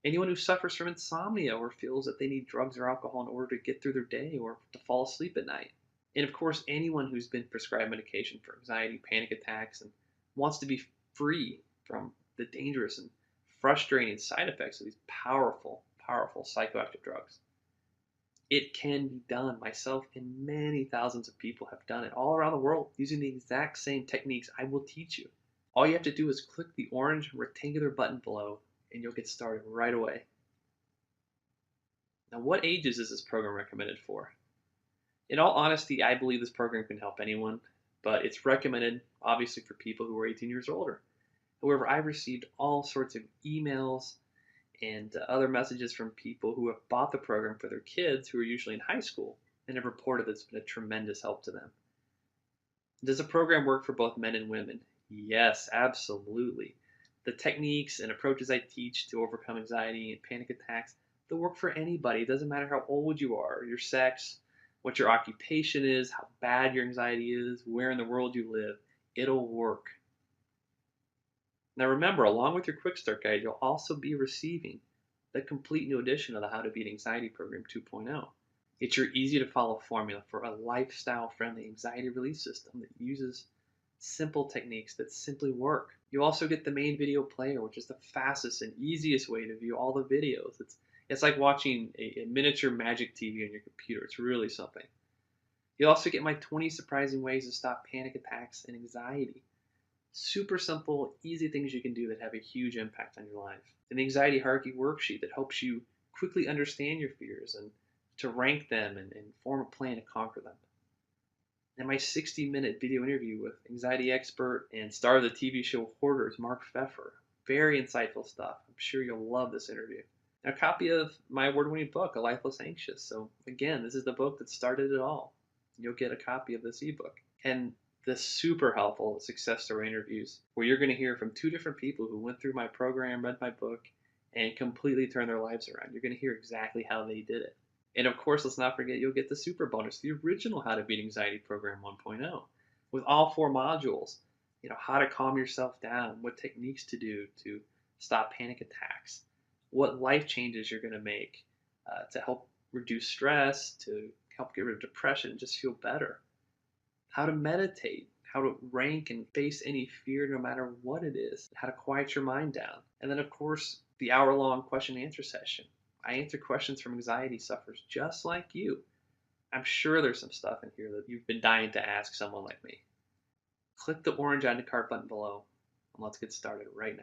Anyone who suffers from insomnia or feels that they need drugs or alcohol in order to get through their day or to fall asleep at night. And of course, anyone who's been prescribed medication for anxiety, panic attacks, and wants to be free from the dangerous and frustrating side effects of these powerful, powerful psychoactive drugs. It can be done. Myself and many thousands of people have done it all around the world using the exact same techniques I will teach you. All you have to do is click the orange rectangular button below and you'll get started right away. Now, what ages is this program recommended for? In all honesty, I believe this program can help anyone, but it's recommended obviously for people who are 18 years or older. However, I've received all sorts of emails and other messages from people who have bought the program for their kids who are usually in high school and have reported that it's been a tremendous help to them. Does the program work for both men and women? Yes, absolutely. The techniques and approaches I teach to overcome anxiety and panic attacks, they'll work for anybody. It doesn't matter how old you are, your sex, what your occupation is, how bad your anxiety is, where in the world you live. It'll work. Now remember, along with your Quick Start Guide, you'll also be receiving the complete new edition of the How to Beat Anxiety Program 2.0. It's your easy-to-follow formula for a lifestyle-friendly anxiety relief system that uses simple techniques that simply work. You also get the main video player, which is the fastest and easiest way to view all the videos. It's like watching a miniature magic TV on your computer. It's really something. You'll also get my 20 surprising ways to stop panic attacks and anxiety. Super simple, easy things you can do that have a huge impact on your life. An anxiety hierarchy worksheet that helps you quickly understand your fears and to rank them and form a plan to conquer them. And my 60-minute video interview with anxiety expert and star of the TV show Hoarders, Mark Pfeffer. Very insightful stuff. I'm sure you'll love this interview. And a copy of my award-winning book, A Life Less Anxious. So again, this is the book that started it all. You'll get a copy of this ebook. And the super helpful success story interviews where you're going to hear from 2 different people who went through my program, read my book, and completely turned their lives around. You're going to hear exactly how they did it. And of course, let's not forget you'll get the super bonus, the original How to Beat Anxiety Program 1.0, with all 4 modules. How to calm yourself down, what techniques to do to stop panic attacks, what life changes you're going to make to help reduce stress, to help get rid of depression, just feel better. How to meditate, how to rank and face any fear no matter what it is, how to quiet your mind down. And then, of course, the hour-long question and answer session. I answer questions from anxiety sufferers just like you. I'm sure there's some stuff in here that you've been dying to ask someone like me. Click the orange Add to Cart button below, and let's get started right now.